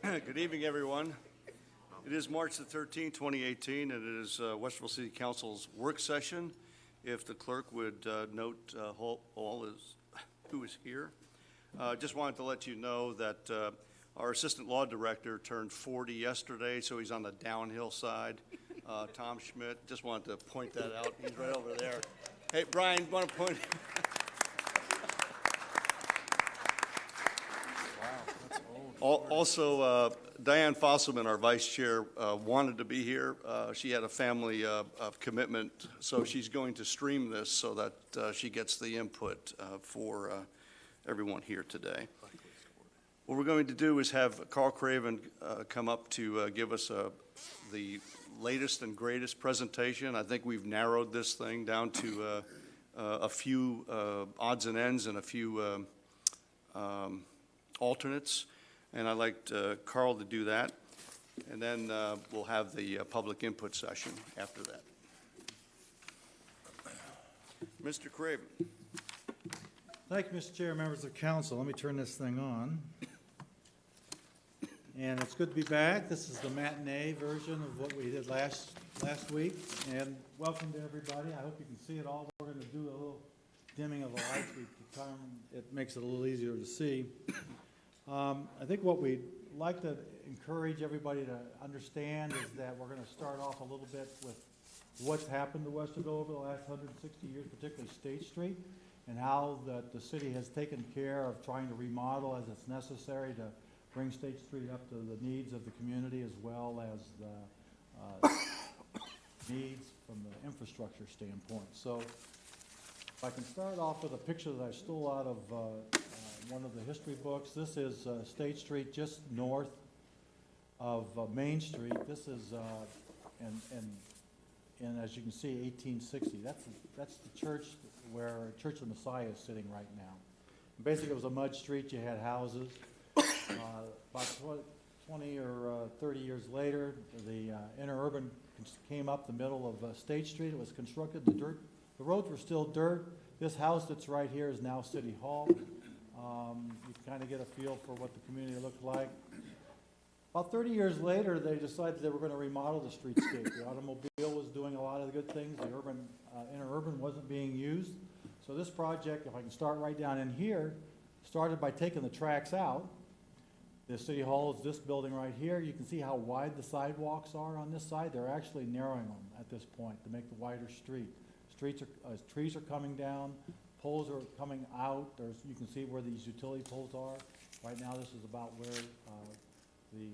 Good evening, everyone. It is March the 13th, 2018, and it is Westerville City Council's work session. If the clerk would note who is here. Just wanted to let you know that our assistant law director turned 40 yesterday, so he's on the downhill side. Tom Schmidt, just wanted to point that out. He's right over there. Hey, Brian, want to point? Also, Diane Fosselman, our vice chair, wanted to be here. She had a family commitment, so she's going to stream this so that she gets the input for everyone here today. What we're going to do is have Carl Craven come up to give us the latest and greatest presentation. I think we've narrowed this thing down to a few odds and ends and a few alternates. And I'd like Carl to do that, and then we'll have the public input session after that. Mr. Craven. Thank you, Mr. Chair, members of council. Let me turn this thing on. And it's good to be back. This is the matinee version of what we did last week. And welcome to everybody. I hope you can see it all. We're going to do a little dimming of the lights. It makes it a little easier to see. I think what we'd like to encourage everybody to understand is that we're going to start off a little bit with what's happened to Westerville over the last 160 years, particularly State Street, and how the city has taken care of trying to remodel as it's necessary to bring State Street up to the needs of the community as well as the needs from the infrastructure standpoint. So if I can start off with a picture that I stole out of one of the history books. This is State Street just north of Main Street. This is, and as you can see, 1860. That's the church where Church of Messiah is sitting right now. Basically, it was a mud street. You had houses. About 20 or 30 years later, the interurban came up the middle of State Street. It was constructed. The roads were still dirt. This house that's right here is now City Hall. You kind of get a feel for what the community looked like. About 30 years later, they decided they were going to remodel the streetscape. The automobile was doing a lot of the good things. The interurban wasn't being used. So this project, if I can start right down in here, started by taking the tracks out. The City Hall is this building right here. You can see how wide the sidewalks are on this side. They're actually narrowing them at this point to make the wider street. Trees are coming down. Poles are coming out. You can see where these utility poles are. Right now, this is about where the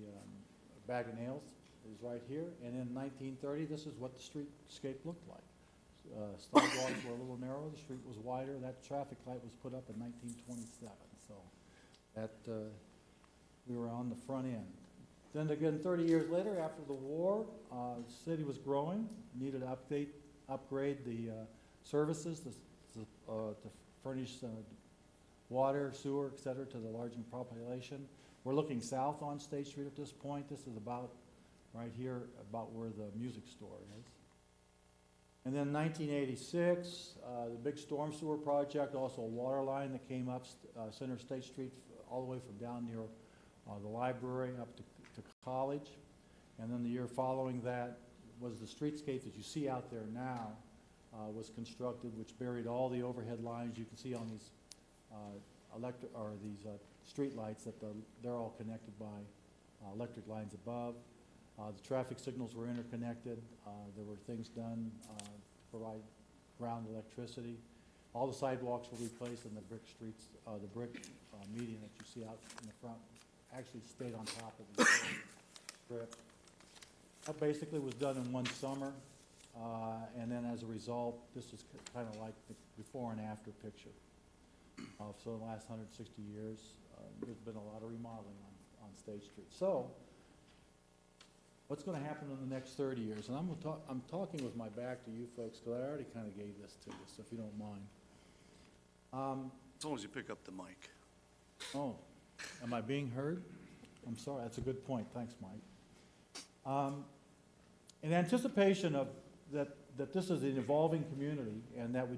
bag of nails is right here. And in 1930, this is what the streetscape looked like. Sidewalks were a little narrower. The street was wider. That traffic light was put up in 1927. So that we were on the front end. Then again, 30 years later, after the war, the city was growing. Needed to upgrade the services to furnish water, sewer, et cetera, to the larger population. We're looking south on State Street at this point. This is about right here, about where the music store is. And then 1986, the big storm sewer project, also a water line that came up Center State Street all the way from down near the library up to College. And then the year following that was the streetscape that you see out there now. Was constructed, which buried all the overhead lines. You can see on these street lights that they're all connected by electric lines above. The traffic signals were interconnected. There were things done to provide ground electricity. All the sidewalks were replaced, and the brick streets, the brick median that you see out in the front actually stayed on top of the strip. That basically was done in one summer. And then as a result, this is kind of like the before and after picture. So in the last 160 years, there's been a lot of remodeling on State Street. So what's going to happen in the next 30 years? And I'm talking with my back to you folks because I already kind of gave this to you, so if you don't mind. As long as you pick up the mic. Oh, am I being heard? I'm sorry, that's a good point. Thanks, Mike. In anticipation of that this is an evolving community and that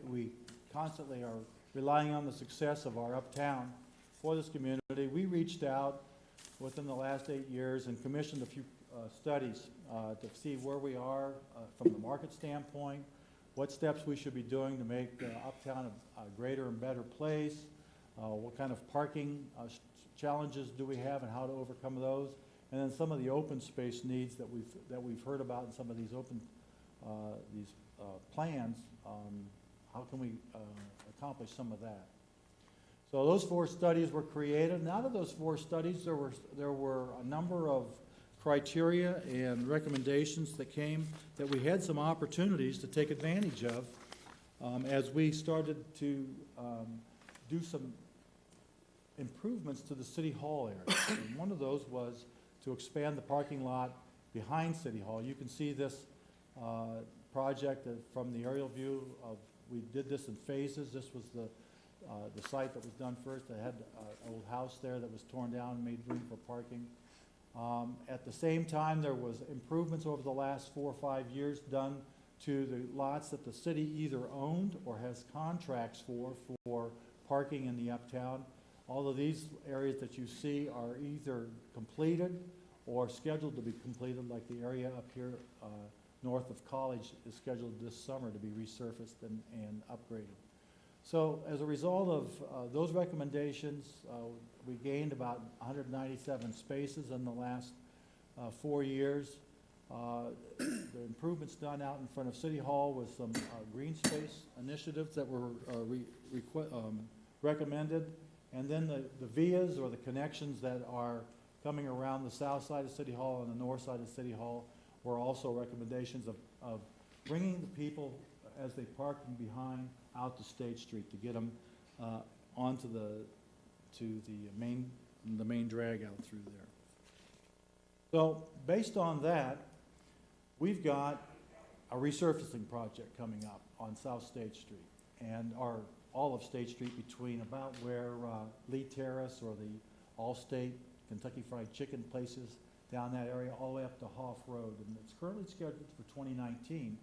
we constantly are relying on the success of our uptown for this community, we reached out within the last 8 years and commissioned a few studies to see where we are from the market standpoint, what steps we should be doing to make Uptown a greater and better place, what kind of parking challenges do we have and how to overcome those, and then some of the open space needs that we've heard about in some of these open plans. How can we accomplish some of that? So those 4 studies were created, and out of those 4 studies, there were a number of criteria and recommendations that came that we had some opportunities to take advantage of as we started to do some improvements to the City Hall area. And one of those was to expand the parking lot behind City Hall. You can see this project from the aerial view of, we did this in phases. This was the site that was done first. It had an old house there that was torn down and made room for parking. At the same time, there was improvements over the last 4 or 5 years done to the lots that the city either owned or has contracts for parking in the Uptown. All of these areas that you see are either completed or scheduled to be completed, like the area up here north of College is scheduled this summer to be resurfaced and upgraded. So as a result of those recommendations, we gained about 197 spaces in the last 4 years. The improvements done out in front of City Hall with some green space initiatives that were recommended. And then the vias or the connections that are coming around the south side of City Hall and the north side of City Hall were also recommendations of bringing the people as they park behind out to State Street to get them onto the main drag out through there. So based on that, we've got a resurfacing project coming up on South State Street and all of State Street between about where Lee Terrace or the Allstate Kentucky Fried Chicken places down that area all the way up to Hoff Road. And it's currently scheduled for 2019.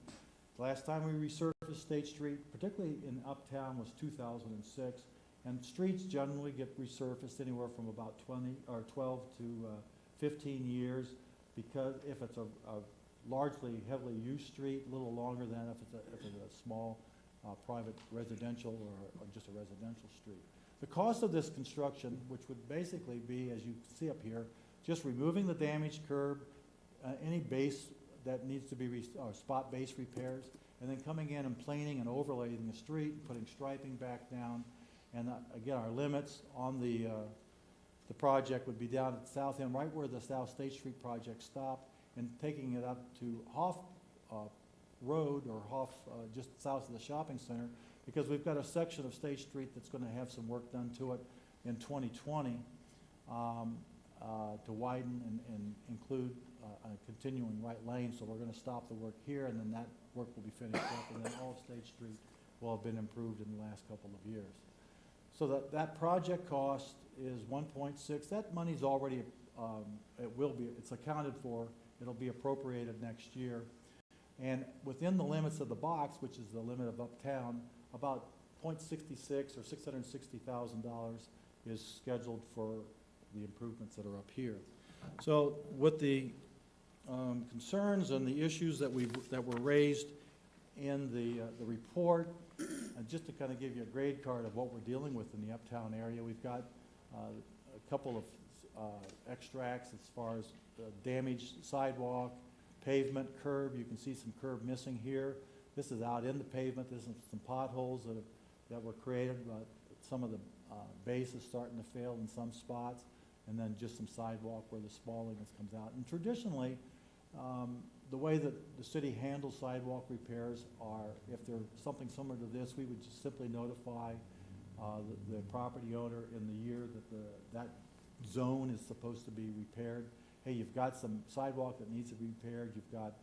The last time we resurfaced State Street, particularly in Uptown, was 2006. And streets generally get resurfaced anywhere from about 12 to 15 years, because if it's a largely heavily used street, a little longer than if it's a small private residential or just a residential street. The cost of this construction, which would basically be, as you see up here, just removing the damaged curb, any base that needs to be spot base repairs, and then coming in and planing and overlaying the street, and putting striping back down. And again, our limits on the project would be down at the south end, right where the South State Street project stopped, and taking it up to Hoff Road or Hoff, just south of the shopping center, because we've got a section of State Street that's going to have some work done to it in 2020 to widen and include a continuing right lane. So we're going to stop the work here, and then that work will be finished up, and then all of State Street will have been improved in the last couple of years. So that project cost is 1.6. That money's already, it's accounted for. It'll be appropriated next year. And within the limits of the box, which is the limit of Uptown, about 0.66 or $660,000 is scheduled for the improvements that are up here. So with the concerns and the issues that were raised in the report, just to kind of give you a grade card of what we're dealing with in the Uptown area, we've got a couple of extracts as far as damaged sidewalk, pavement, curb. You can see some curb missing here. This is out in the pavement. There's some potholes that were created. Some of the base is starting to fail in some spots, and then just some sidewalk where the spalling comes out. And traditionally, the way that the city handles sidewalk repairs are, if there's something similar to this, we would just simply notify the property owner in the year that that zone is supposed to be repaired. Hey, you've got some sidewalk that needs to be repaired. You've got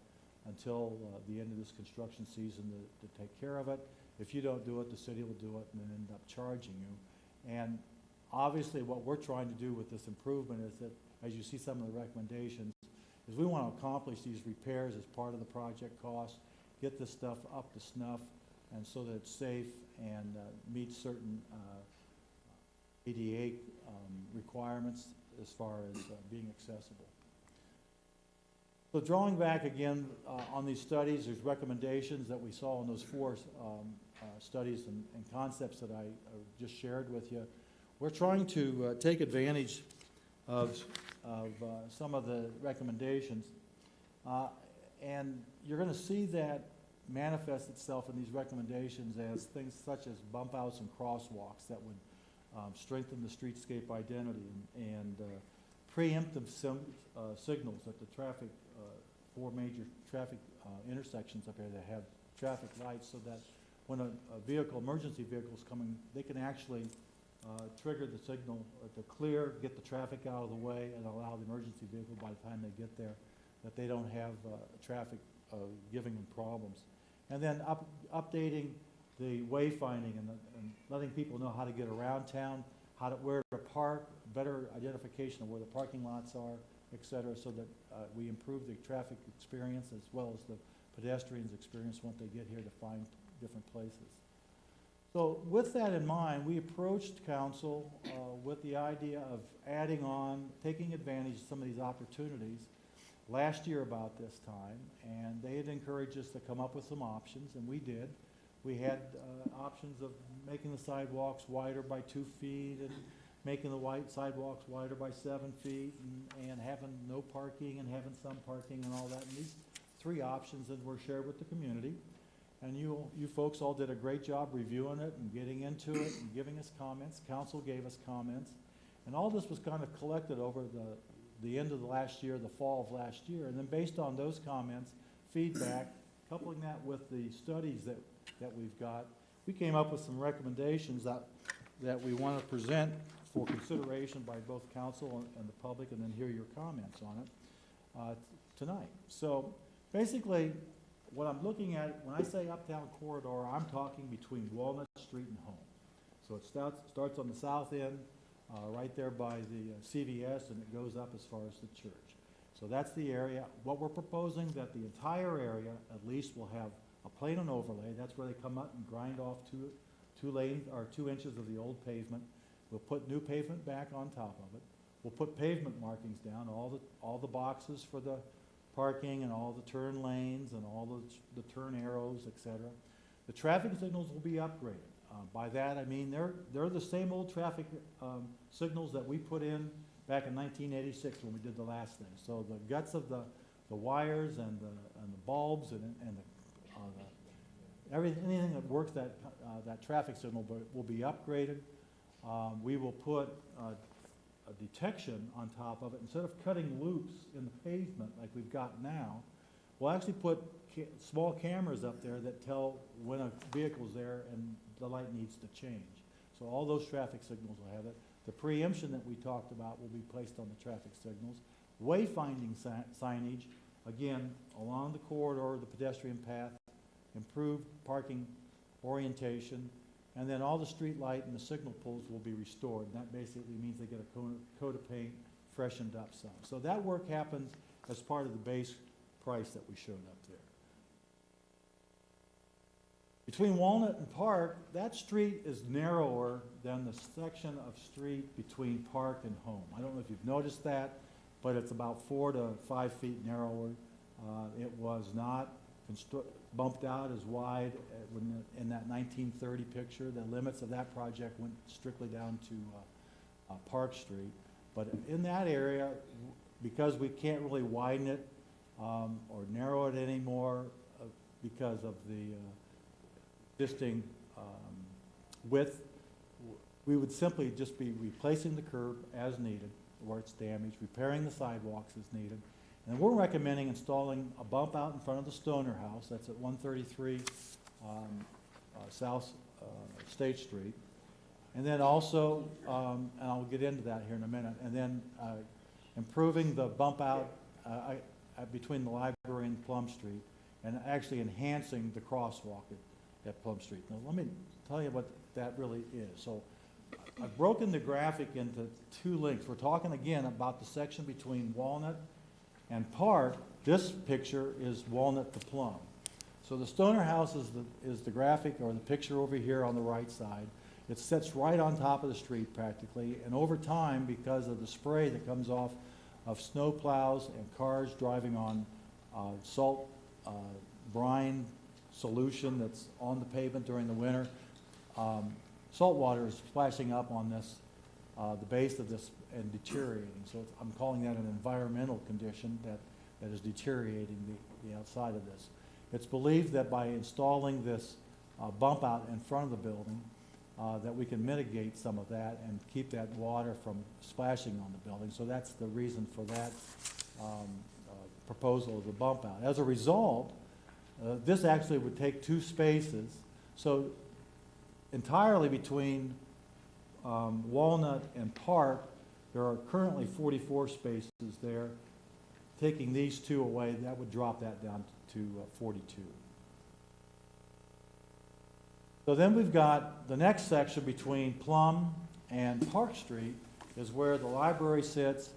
until the end of this construction season to take care of it. If you don't do it, the city will do it and then end up charging you. And obviously what we're trying to do with this improvement is that, as you see some of the recommendations, is we want to accomplish these repairs as part of the project cost, get this stuff up to snuff, and so that it's safe and meets certain ADA requirements as far as being accessible. So drawing back again on these studies, there's recommendations that we saw in those four studies and concepts that I just shared with you. We're trying to take advantage of some of the recommendations. And you're going to see that manifest itself in these recommendations as things such as bump outs and crosswalks that would strengthen the streetscape identity and preemptive signals at the traffic, four major traffic intersections up here that have traffic lights, so that when a vehicle, emergency vehicle is coming, they can actually trigger the signal to clear, get the traffic out of the way, and allow the emergency vehicle, by the time they get there, that they don't have traffic giving them problems. And then updating the wayfinding and letting people know how to get around town, where to park, better identification of where the parking lots are, et cetera, so that we improve the traffic experience as well as the pedestrians' experience once they get here to find different places. So with that in mind, we approached council with the idea of adding on, taking advantage of some of these opportunities last year about this time, and they had encouraged us to come up with some options, and we did. We had options of making the sidewalks wider by 2 feet and making the sidewalks wider by 7 feet and having no parking and having some parking and all that. And these 3 options that were shared with the community. And you folks all did a great job reviewing it and getting into it and giving us comments. Council gave us comments. And all this was kind of collected over the end of the last year, the fall of last year. And then based on those comments, feedback, coupling that with the studies that we've got, we came up with some recommendations that we want to present for consideration by both council and the public, and then hear your comments on it tonight. So basically, what I'm looking at, when I say uptown corridor, I'm talking between Walnut Street and Home. So it starts on the south end, right there by the CVS, and it goes up as far as the church. So that's the area. What we're proposing, that the entire area at least will have a plane and overlay. That's where they come up and grind off 2 inches of the old pavement. We'll put new pavement back on top of it. We'll put pavement markings down, all the boxes for the parking and all the turn lanes and all the turn arrows, etc. The traffic signals will be upgraded. By that I mean they're the same old traffic signals that we put in back in 1986 when we did the last thing. So the guts of the wires and the bulbs and anything that works that traffic signal will be upgraded. We will put a detection on top of it. Instead of cutting loops in the pavement like we've got now, we'll actually put small cameras up there that tell when a vehicle's there and the light needs to change. So all those traffic signals will have it. The preemption that we talked about will be placed on the traffic signals. Wayfinding signage, again, along the corridor, the pedestrian path, improved parking orientation, and then all the street light and the signal poles will be restored. And that basically means they get a coat of paint freshened up some. So that work happens as part of the base price that we showed up there. Between Walnut and Park, that street is narrower than the section of street between Park and Home. I don't know if you've noticed that, but it's about 4 to 5 feet narrower. It was not bumped out as wide in that 1930 picture. The limits of that project went strictly down to Park Street. But in that area, because we can't really widen it or narrow it anymore because of the existing width, we would simply just be replacing the curb as needed where it's damaged, repairing the sidewalks as needed. And we're recommending installing a bump out in front of the Stoner House. That's at 133 South State Street. And then also, and I'll get into that here in a minute, and then improving the bump out between the library and Plum Street, and actually enhancing the crosswalk at Plum Street. Now let me tell you what that really is. So I've broken the graphic into 2 links. We're talking again about the section between Walnut and Park. This picture is Walnut to Plum. So the Stoner House is the graphic or the picture over here on the right side. It sits right on top of the street practically, and over time, because of the spray that comes off of snow plows and cars driving on salt brine solution that's on the pavement during the winter, salt water is splashing up on this, the base of this, and deteriorating. So I'm calling that an environmental condition that is deteriorating the outside of this. It's believed that by installing this bump out in front of the building, that we can mitigate some of that and keep that water from splashing on the building. So that's the reason for that proposal of the bump out. As a result, this actually would take 2 spaces. So entirely between Walnut and Park, there are currently 44 spaces there. Taking these 2 away, that would drop that down to 42. So then we've got the next section between Plum and Park Street is where the library sits,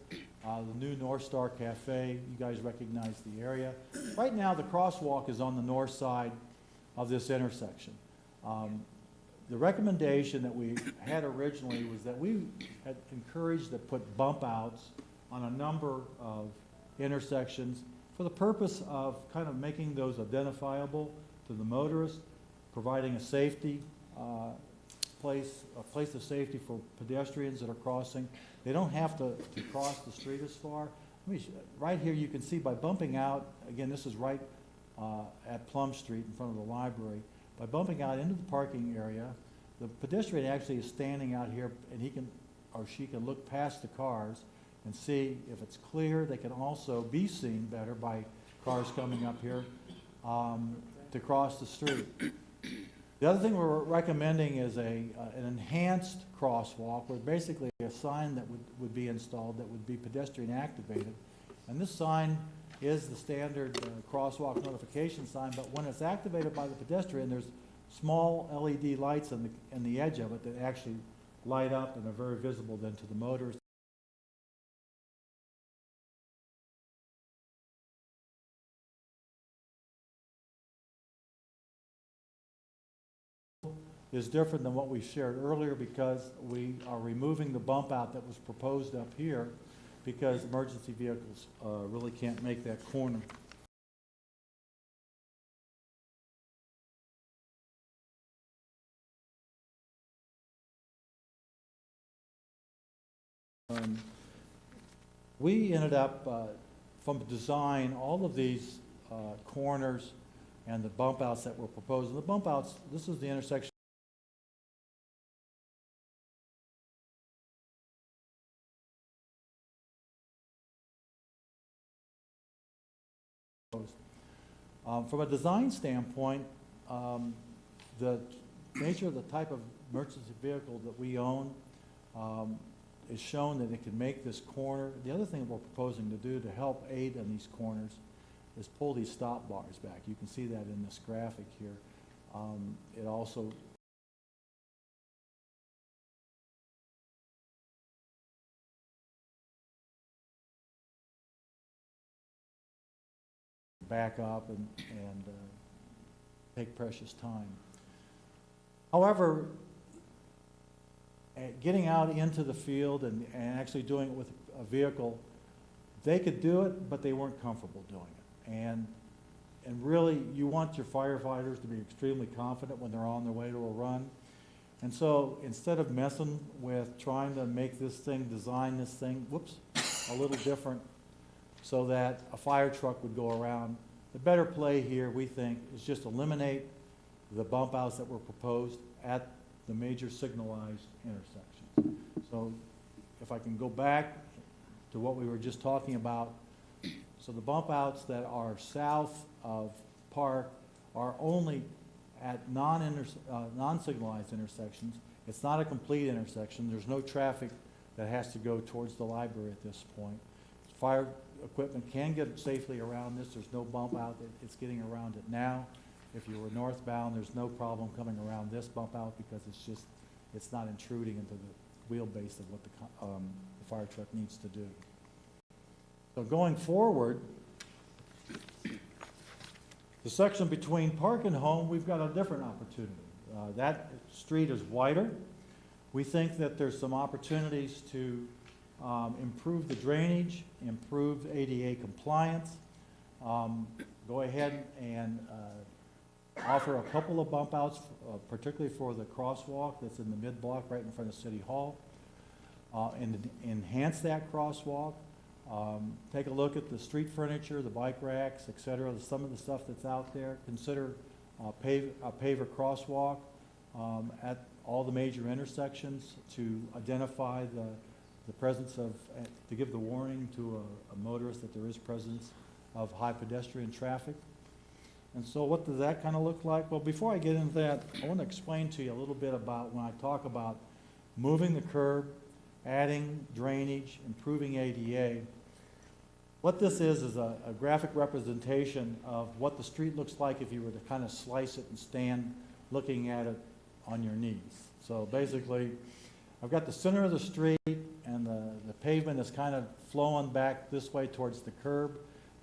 the new North Star Cafe. You guys recognize the area. Right now, the crosswalk is on the north side of this intersection. The recommendation that we had originally was that we had encouraged to put bump outs on a number of intersections for the purpose of kind of making those identifiable to the motorist, providing a safety place of safety for pedestrians that are crossing. They don't have to cross the street as far. Right here you can see by bumping out, again this is right at Plum Street in front of the library, by bumping out into the parking area, the pedestrian actually is standing out here and he can or she can look past the cars and see if it's clear. They can also be seen better by cars coming up here to cross the street. The other thing we're recommending is an enhanced crosswalk where basically a sign that would be installed that would be pedestrian activated. And this sign is the standard crosswalk notification sign, but when it's activated by the pedestrian, there's small LED lights on the edge of it that actually light up and are very visible then to the motorists. Is different than what we shared earlier because we are removing the bump out that was proposed up here because emergency vehicles really can't make that corner. We ended up, from design, all of these corners and the bump outs that were proposed. And the bump outs, this is the intersection. From a design standpoint, the nature of the type of emergency vehicle that we own is shown that it can make this corner. The other thing we're proposing to do to help aid in these corners is pull these stop bars back. You can see that in this graphic here. It also back up and take precious time. However, getting out into the field and actually doing it with a vehicle, they could do it, but they weren't comfortable doing it. And really, you want your firefighters to be extremely confident when they're on their way to a run. And so instead of messing with trying to make this thing, design this thing, a little different, so that a fire truck would go around. The better play here, we think, is just eliminate the bump outs that were proposed at the major signalized intersections. So if I can go back to what we were just talking about, so the bump outs that are south of Park are only at non-signalized intersections. It's not a complete intersection. There's no traffic that has to go towards the library at this point. Fire equipment can get safely around this. There's no bump out. It's getting around it now. If you were northbound, there's no problem coming around this bump out because it's not intruding into the wheelbase of what the fire truck needs to do. So going forward, the section between Park and Home, we've got a different opportunity. That street is wider. We think that there's some opportunities to improve the drainage, improve ADA compliance, go ahead and offer a couple of bump outs, particularly for the crosswalk that's in the mid-block right in front of City Hall, and enhance that crosswalk. Take a look at the street furniture, the bike racks, et cetera, some of the stuff that's out there. Consider a paver crosswalk at all the major intersections to identify the presence of, to give the warning to a motorist that there is presence of high pedestrian traffic. And so what does that kind of look like? Well, before I get into that, I want to explain to you a little bit about when I talk about moving the curb, adding drainage, improving ADA. What this is a graphic representation of what the street looks like if you were to kind of slice it and stand looking at it on your knees. So basically, I've got the center of the street and the pavement is kind of flowing back this way towards the curb.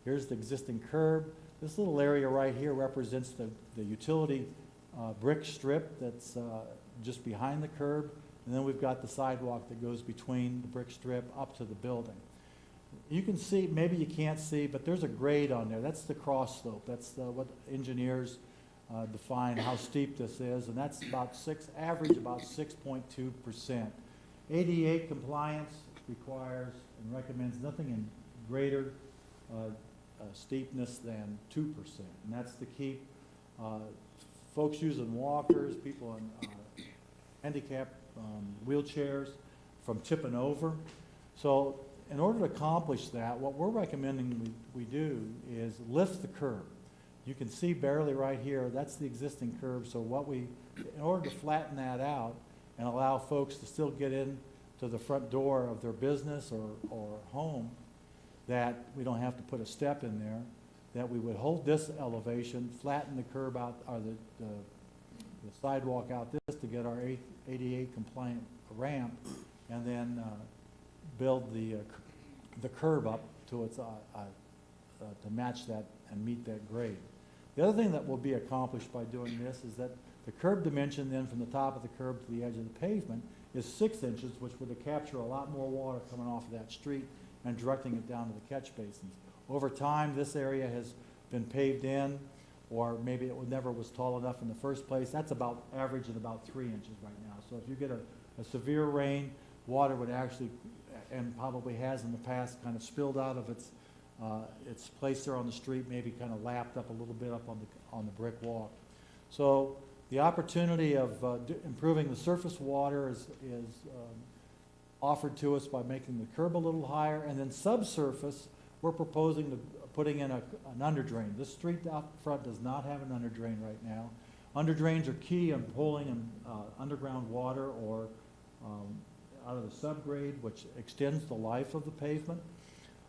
Here's the existing curb. This little area right here represents the utility brick strip that's just behind the curb. And then we've got the sidewalk that goes between the brick strip up to the building. You can see, maybe you can't see, but there's a grade on there. That's the cross slope. That's what engineers define how steep this is, and that's about average about 6.2%. ADA compliance requires and recommends nothing in greater steepness than 2%, and that's to keep folks using walkers, people in handicap wheelchairs from tipping over. So in order to accomplish that, what we're recommending we do is lift the curb. You can see barely right here, that's the existing curb. So in order to flatten that out and allow folks to still get in to the front door of their business or home, that we don't have to put a step in there, that we would hold this elevation, flatten the curb out, or the sidewalk out this to get our ADA compliant ramp, and then build the curb up to its to match that and meet that grade. The other thing that will be accomplished by doing this is that the curb dimension then from the top of the curb to the edge of the pavement is 6 inches, which would capture a lot more water coming off of that street and directing it down to the catch basins. Over time, this area has been paved in, or maybe it never was tall enough in the first place. That's about average at about 3 inches right now. So if you get a severe rain, water would actually, and probably has in the past, kind of spilled out of its place there on the street, maybe kind of lapped up a little bit up on the brick walk. So the opportunity of improving the surface water is offered to us by making the curb a little higher, and then subsurface, we're proposing to putting in an underdrain. This street out front does not have an underdrain right now. Underdrains are key in pulling in underground water or out of the subgrade, which extends the life of the pavement.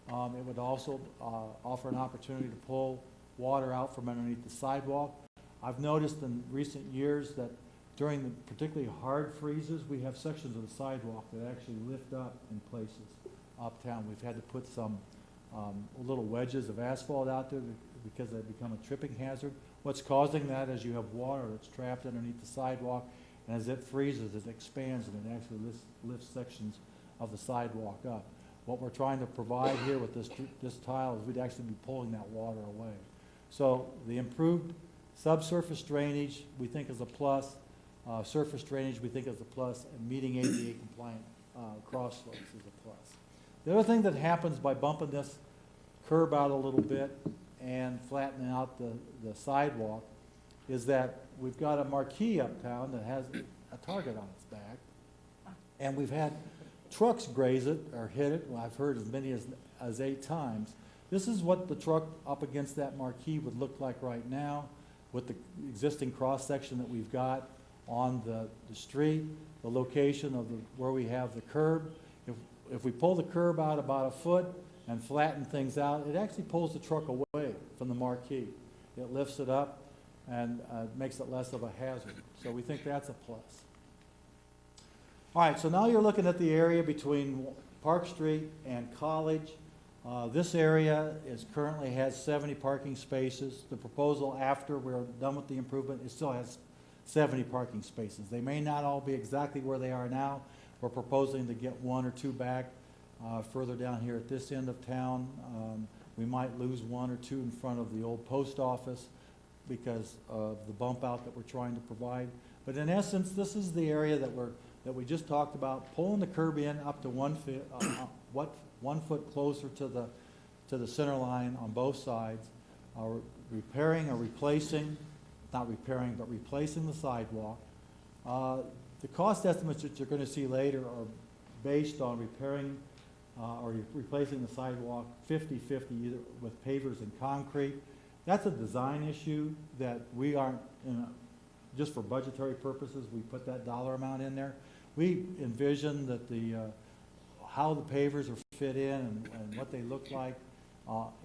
It would also offer an opportunity to pull water out from underneath the sidewalk. I've noticed in recent years that during the particularly hard freezes, we have sections of the sidewalk that actually lift up in places uptown. We've had to put some little wedges of asphalt out there because they become a tripping hazard. What's causing that is you have water that's trapped underneath the sidewalk, and as it freezes, it expands and it actually lifts sections of the sidewalk up. What we're trying to provide here with this tile is we'd actually be pulling that water away. So the improved subsurface drainage we think is a plus. Surface drainage we think is a plus, and meeting ADA compliant cross slopes is a plus. The other thing that happens by bumping this curb out a little bit and flattening out the sidewalk is that we've got a marquee uptown that has a target on its back, and we've had trucks graze it or hit it. Well, I've heard as many as 8 times. This is what the truck up against that marquee would look like right now with the existing cross-section that we've got on the street, the location of where we have the curb. If we pull the curb out about a foot and flatten things out, it actually pulls the truck away from the marquee. It lifts it up and makes it less of a hazard. So we think that's a plus. All right, so now you're looking at the area between Park Street and College. This area currently has 70 parking spaces. The proposal after we're done with the improvement, it still has 70 parking spaces. They may not all be exactly where they are now. We're proposing to get one or two back further down here at this end of town. We might lose one or two in front of the old post office because of the bump out that we're trying to provide. But in essence, this is the area that we just talked about, pulling the curb in up to 1 foot closer to the center line on both sides, repairing or replacing, not repairing, but replacing the sidewalk. The cost estimates that you're going to see later are based on repairing or replacing the sidewalk 50-50 either with pavers and concrete. That's a design issue that we aren't, just for budgetary purposes, we put that dollar amount in there. We envision that how the pavers are fit in and what they look like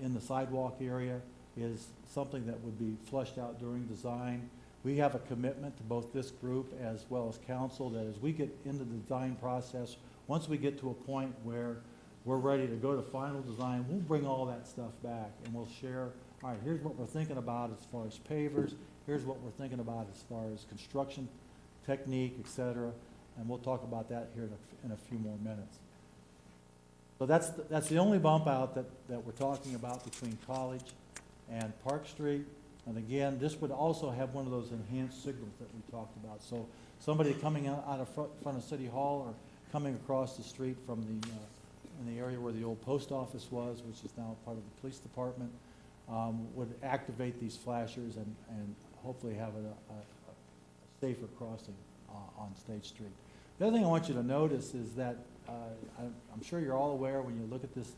in the sidewalk area is something that would be fleshed out during design. We have a commitment to both this group as well as council that as we get into the design process, once we get to a point where we're ready to go to final design, we'll bring all that stuff back and we'll share, all right, here's what we're thinking about as far as pavers, here's what we're thinking about as far as construction technique, et cetera, and we'll talk about that here in a few more minutes. So that's the only bump out that we're talking about between College and Park Street. And again, this would also have one of those enhanced signals that we talked about. So somebody coming out of front of City Hall or coming across the street from in the area where the old post office was, which is now part of the police department, would activate these flashers and hopefully have a safer crossing on State Street. The other thing I want you to notice is that I'm sure you're all aware when you look at this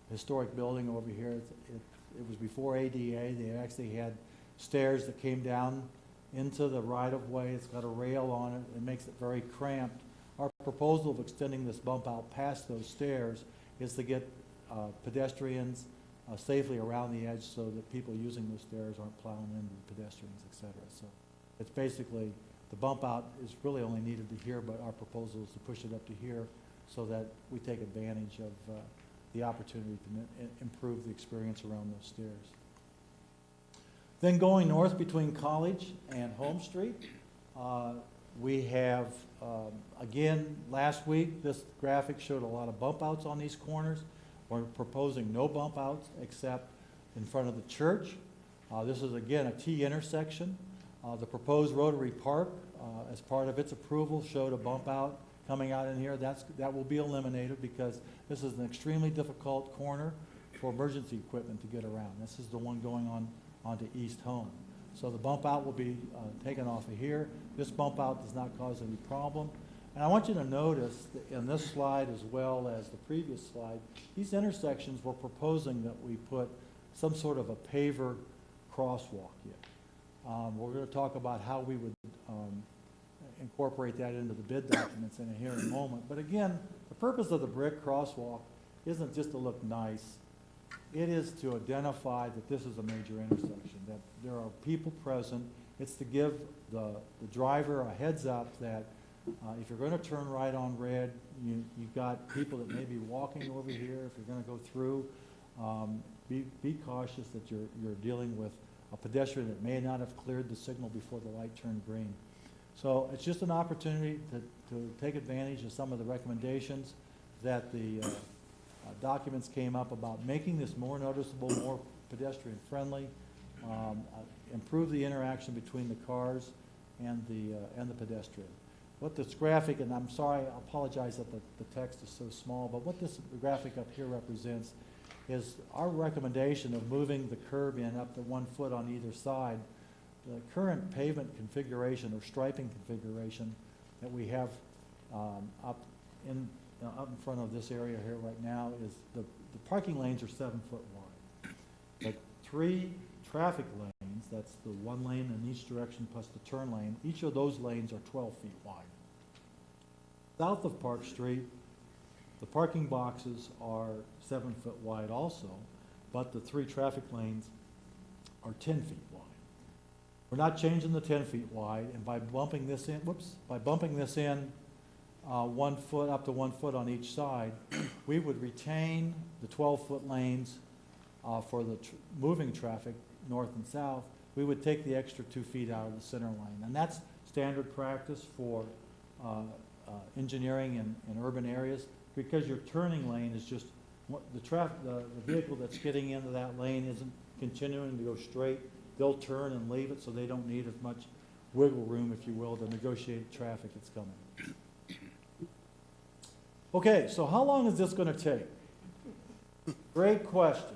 historic building over here, it was before ADA. They actually had stairs that came down into the right-of-way. It's got a rail on it. It makes it very cramped. Our proposal of extending this bump out past those stairs is to get pedestrians safely around the edge so that people using those stairs aren't plowing into the pedestrians, et cetera. So it's basically, the bump out is really only needed to here, but our proposal is to push it up to here so that we take advantage of the opportunity to improve the experience around those stairs. Then going north between College and Home Street, we have, again, last week, this graphic showed a lot of bump outs on these corners. We're proposing no bump outs except in front of the church. This is, again, a T intersection. The proposed Rotary Park, as part of its approval, showed a bump out coming out in here. That will be eliminated because this is an extremely difficult corner for emergency equipment to get around. This is the one going onto East Home. So the bump out will be taken off of here. This bump out does not cause any problem. And I want you to notice that in this slide as well as the previous slide, these intersections we're proposing that we put some sort of a paver crosswalk in. We're going to talk about how we would incorporate that into the bid documents in a moment. But again, the purpose of the brick crosswalk isn't just to look nice. It is to identify that this is a major intersection, that there are people present. It's to give the driver a heads up that if you're going to turn right on red, you've got people that may be walking over here. If you're going to go through, be cautious that you're dealing with a pedestrian that may not have cleared the signal before the light turned green. So it's just an opportunity to take advantage of some of the recommendations that the documents came up about making this more noticeable, more pedestrian friendly, improve the interaction between the cars and the pedestrian. What this graphic, and I'm sorry, I apologize that the text is so small, but what this graphic up here represents is our recommendation of moving the curb in up to 1 foot on either side. The current pavement configuration or striping configuration that we have up in front of this area here right now is the parking lanes are 7 foot wide. The 3 traffic lanes, that's the 1 lane in each direction plus the turn lane, each of those lanes are 12 feet wide. South of Park Street, the parking boxes are 7 foot wide also, but the 3 traffic lanes are 10 feet wide. We're not changing the 10 feet wide, and by bumping this in, 1 foot up to 1 foot on each side, we would retain the 12-foot lanes for the moving traffic north and south. We would take the extra 2 feet out of the center lane, and that's standard practice for engineering in urban areas, because your turning lane is just, the vehicle that's getting into that lane isn't continuing to go straight. They'll turn and leave it, so they don't need as much wiggle room, if you will, to negotiate traffic that's coming. Okay, so how long is this going to take? Great question.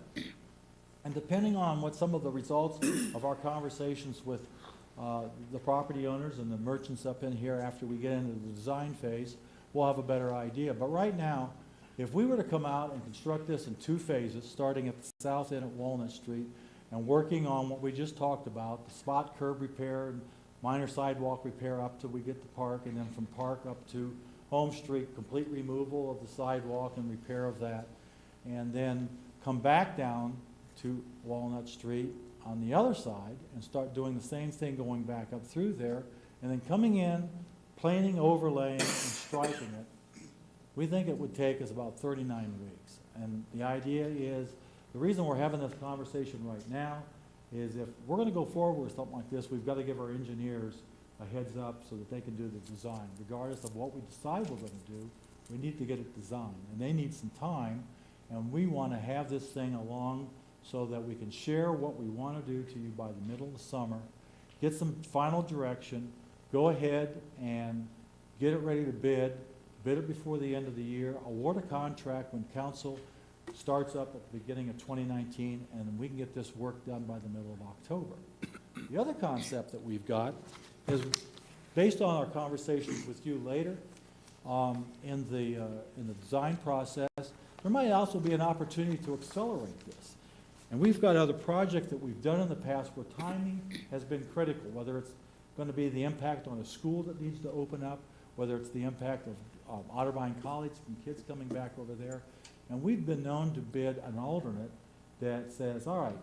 And depending on what some of the results of our conversations with the property owners and the merchants up in here after we get into the design phase, we'll have a better idea. But right now, if we were to come out and construct this in 2 phases, starting at the south end at Walnut Street and working on what we just talked about, the spot curb repair and minor sidewalk repair up till we get to Park, and then from Park up to Home Street, complete removal of the sidewalk and repair of that, and then come back down to Walnut Street on the other side and start doing the same thing going back up through there, and then coming in, planing, overlaying, and striping it. We think it would take us about 39 weeks. And the idea is, the reason we're having this conversation right now is if we're going to go forward with something like this, we've got to give our engineers a heads up so that they can do the design. Regardless of what we decide we're going to do, we need to get it designed. And they need some time, and we want to have this thing along so that we can share what we want to do to you by the middle of the summer, get some final direction, go ahead and get it ready to bid it before the end of the year, award a contract when council starts up at the beginning of 2019, and we can get this work done by the middle of October. The other concept that we've got is based on our conversations with you later in the design process. There might also be an opportunity to accelerate this. And we've got other projects that we've done in the past where timing has been critical, whether it's going to be the impact on a school that needs to open up, whether it's the impact of Otterbein College and kids coming back over there. And we've been known to bid an alternate that says, all right,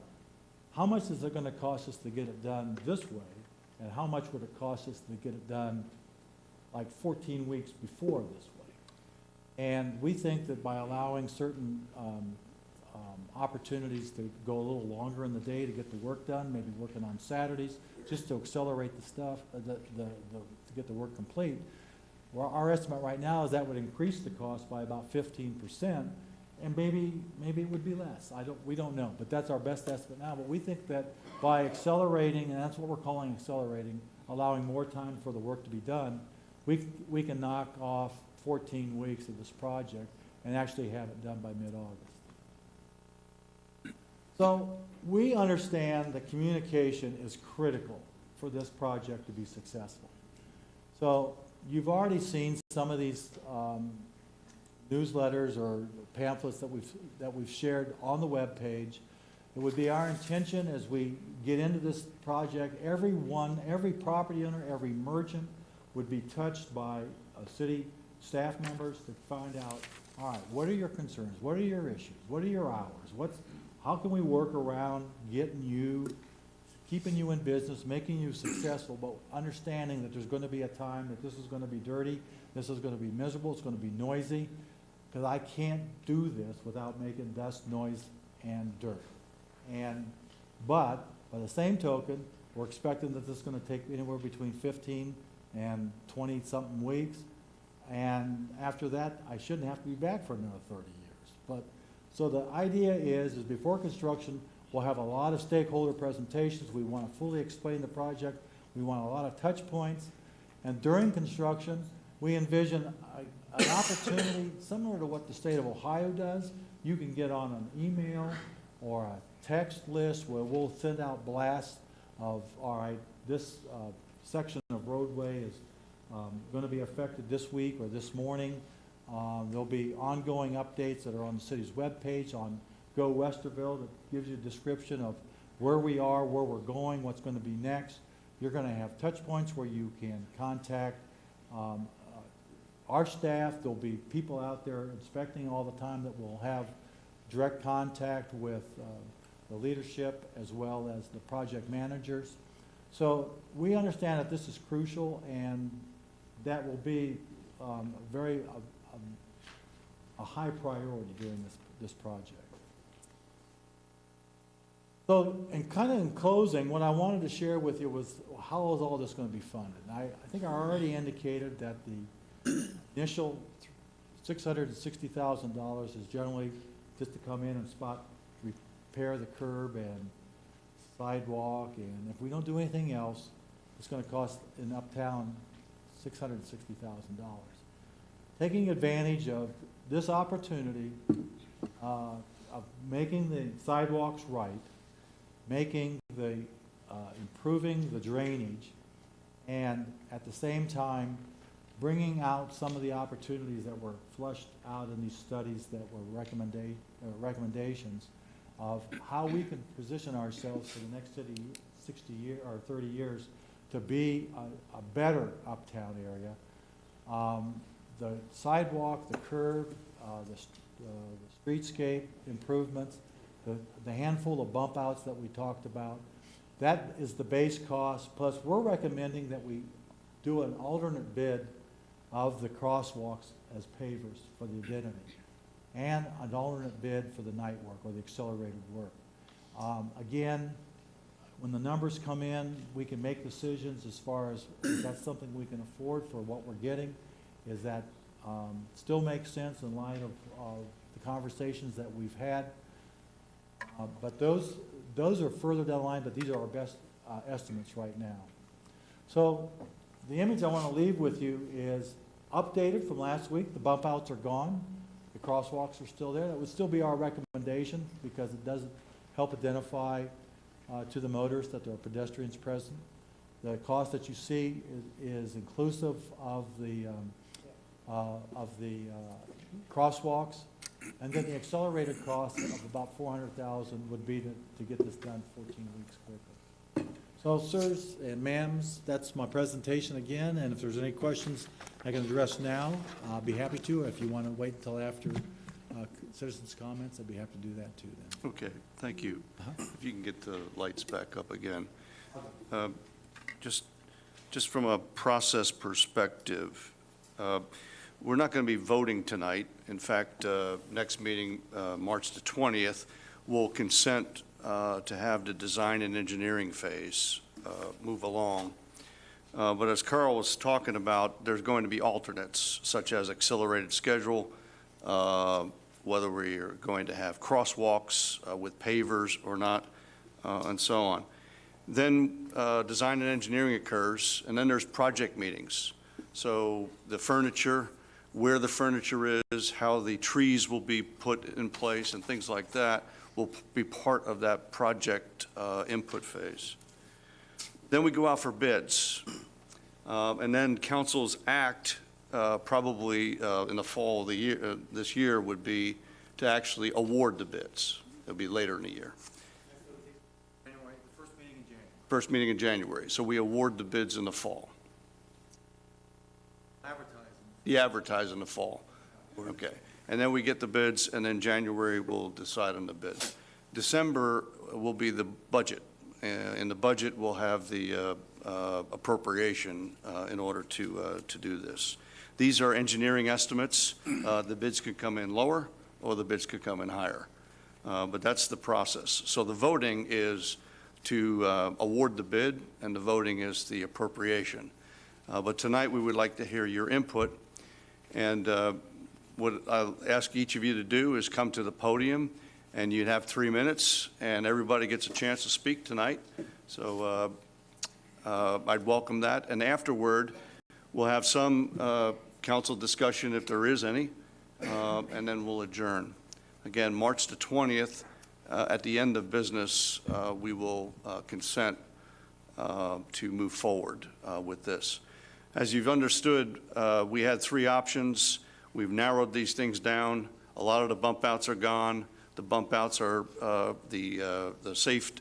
how much is it going to cost us to get it done this way? And how much would it cost us to get it done like 14 weeks before this way? And we think that by allowing certain opportunities to go a little longer in the day to get the work done, maybe working on Saturdays, just to accelerate the stuff, to get the work complete. Well, our estimate right now is that would increase the cost by about 15%, and maybe it would be less. We don't know, but that's our best estimate now. But we think that by accelerating, and that's what we're calling accelerating, allowing more time for the work to be done, we can knock off 14 weeks of this project and actually have it done by mid-August. So we understand that communication is critical for this project to be successful. So you've already seen some of these newsletters or pamphlets that we've shared on the web page. It would be our intention as we get into this project, every property owner, every merchant would be touched by city staff members to find out, all right, what are your concerns? What are your issues? What are your hours? How can we work around keeping you in business, making you successful, but understanding that there's going to be a time that this is going to be dirty, this is going to be miserable, it's going to be noisy, because I can't do this without making dust, noise, and dirt. But by the same token, we're expecting that this is going to take anywhere between 15 and 20-something weeks, and after that, I shouldn't have to be back for another 30 years. So the idea is before construction, we'll have a lot of stakeholder presentations. We want to fully explain the project. We want a lot of touch points. And during construction, we envision an opportunity similar to what the state of Ohio does. You can get on an email or a text list where we'll send out blasts of, all right, this section of roadway is going to be affected this week or this morning. There'll be ongoing updates that are on the city's webpage on Go Westerville that gives you a description of where we are, where we're going, what's going to be next. You're going to have touch points where you can contact our staff. There'll be people out there inspecting all the time that will have direct contact with the leadership as well as the project managers. So we understand that this is crucial, and that will be a high priority during this project. So, and kind of in closing, what I wanted to share with you was how is all this going to be funded? I think I already indicated that the initial $660,000 is generally just to come in and repair the curb and sidewalk, and if we don't do anything else, it's going to cost in Uptown $660,000. Taking advantage of this opportunity of making the sidewalks right, making the, improving the drainage, and at the same time, bringing out some of the opportunities that were flushed out in these studies that were recommendations of how we can position ourselves for the next 60 year, or 30 years to be a better Uptown area. The sidewalk, the curb, the streetscape improvements, the handful of bump outs that we talked about, that is the base cost, plus we're recommending that we do an alternate bid of the crosswalks as pavers for the identity, and an alternate bid for the night work or the accelerated work. Again, when the numbers come in, we can make decisions as far as if that's something we can afford for what we're getting. Is that still makes sense in light of the conversations that we've had. But those are further down the line, but these are our best estimates right now. So the image I want to leave with you is updated from last week. The bump outs are gone. The crosswalks are still there. That would still be our recommendation because it doesn't help identify to the motorists that there are pedestrians present. The cost that you see is inclusive of the crosswalks, and then the accelerated cost of about $400,000 would be to get this done 14 weeks quickly. So, sirs and ma'ams, that's my presentation again, and if there's any questions I can address now, I'll be happy to. If you want to wait until after citizens' comments, I'd be happy to do that too then. Okay, thank you. If you can get the lights back up again. Just from a process perspective, we're not going to be voting tonight. In fact, next meeting, March the 20th, we'll consent to have the design and engineering phase move along. But as Carl was talking about, there's going to be alternates, such as accelerated schedule, whether we are going to have crosswalks with pavers or not, and so on. Then design and engineering occurs, and then there's project meetings. So the furniture, where the furniture is, how the trees will be put in place, and things like that will be part of that project input phase. Then we go out for bids. And then council's act probably in the fall of the year, this year would be to actually award the bids. It'll be later in the year. January, the first meeting in January. First meeting in January. So we award the bids in the fall. You advertise in the fall. Okay. And then we get the bids, and then January we'll decide on the bids. December will be the budget. In the budget, we'll have the appropriation in order to do this. These are engineering estimates. The bids could come in lower, or the bids could come in higher. But that's the process. So the voting is to award the bid, and the voting is the appropriation. But tonight, we would like to hear your input. And what I'll ask each of you to do is come to the podium, and you'd have 3 minutes, and everybody gets a chance to speak tonight. So I'd welcome that. And afterward, we'll have some council discussion if there is any, and then we'll adjourn. Again, March the 20th, at the end of business, we will consent to move forward with this. As you've understood, we had 3 options. We've narrowed these things down. A lot of the bump outs are gone. The bump outs are the safe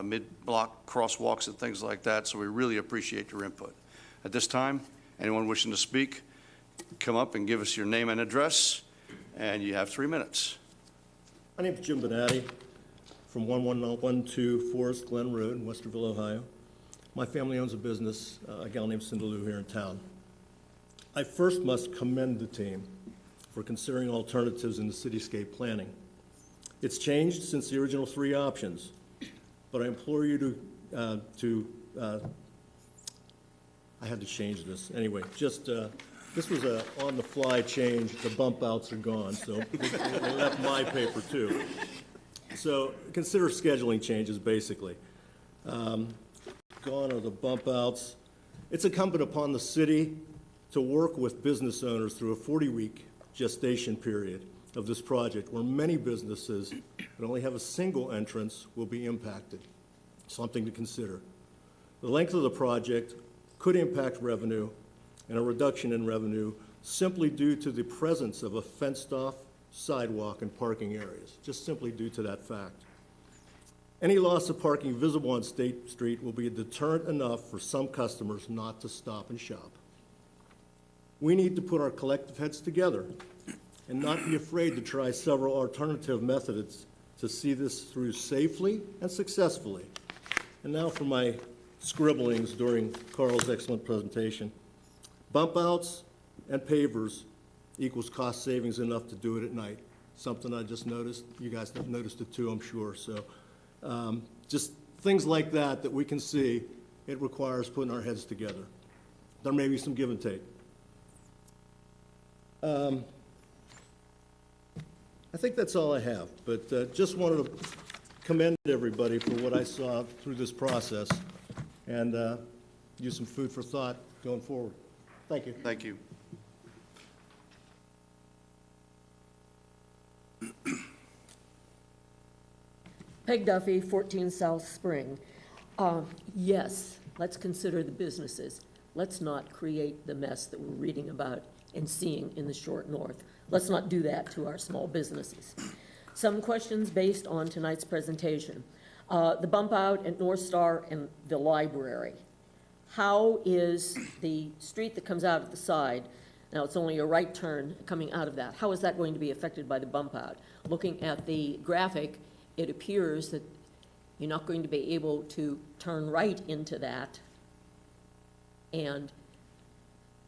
mid-block crosswalks and things like that, so we really appreciate your input. At this time, anyone wishing to speak, come up and give us your name and address, and you have 3 minutes. My name is Jim Bonatti from 1112 Forest Glen Road in Westerville, Ohio. My family owns a business, a gal named Cinda Lou here in town. I first must commend the team for considering alternatives in the cityscape planning. It's changed since the original 3 options. but I implore you I had to change this. Anyway, just, this was a on-the-fly change. The bump outs are gone, so they left my paper too. So consider scheduling changes, basically. Gone are the bump outs. It's incumbent upon the city to work with business owners through a 40-week gestation period of this project, where many businesses that only have a single entrance will be impacted. Something to consider. The length of the project could impact revenue, and a reduction in revenue simply due to the presence of a fenced-off sidewalk and parking areas, just simply due to that fact. Any loss of parking visible on State Street will be a deterrent enough for some customers not to stop and shop. We need to put our collective heads together and not be afraid to try several alternative methods to see this through safely and successfully. And now for my scribblings during Carl's excellent presentation. Bump outs and pavers equals cost savings enough to do it at night. Something I just noticed. You guys have noticed it too, I'm sure. So just things like that that we can see, it requires putting our heads together. There may be some give and take. I think that's all I have, but just wanted to commend everybody for what I saw through this process and use some food for thought going forward. Thank you. Thank you. Peg Duffy, 14 South Spring. Yes, let's consider the businesses. Let's not create the mess that we're reading about and seeing in the short north. Let's not do that to our small businesses. Some questions based on tonight's presentation. The bump out at North Star and the library. How is the street that comes out at the side, now it's only a right turn coming out of that, how is that going to be affected by the bump out? Looking at the graphic, it appears that you're not going to be able to turn right into that, and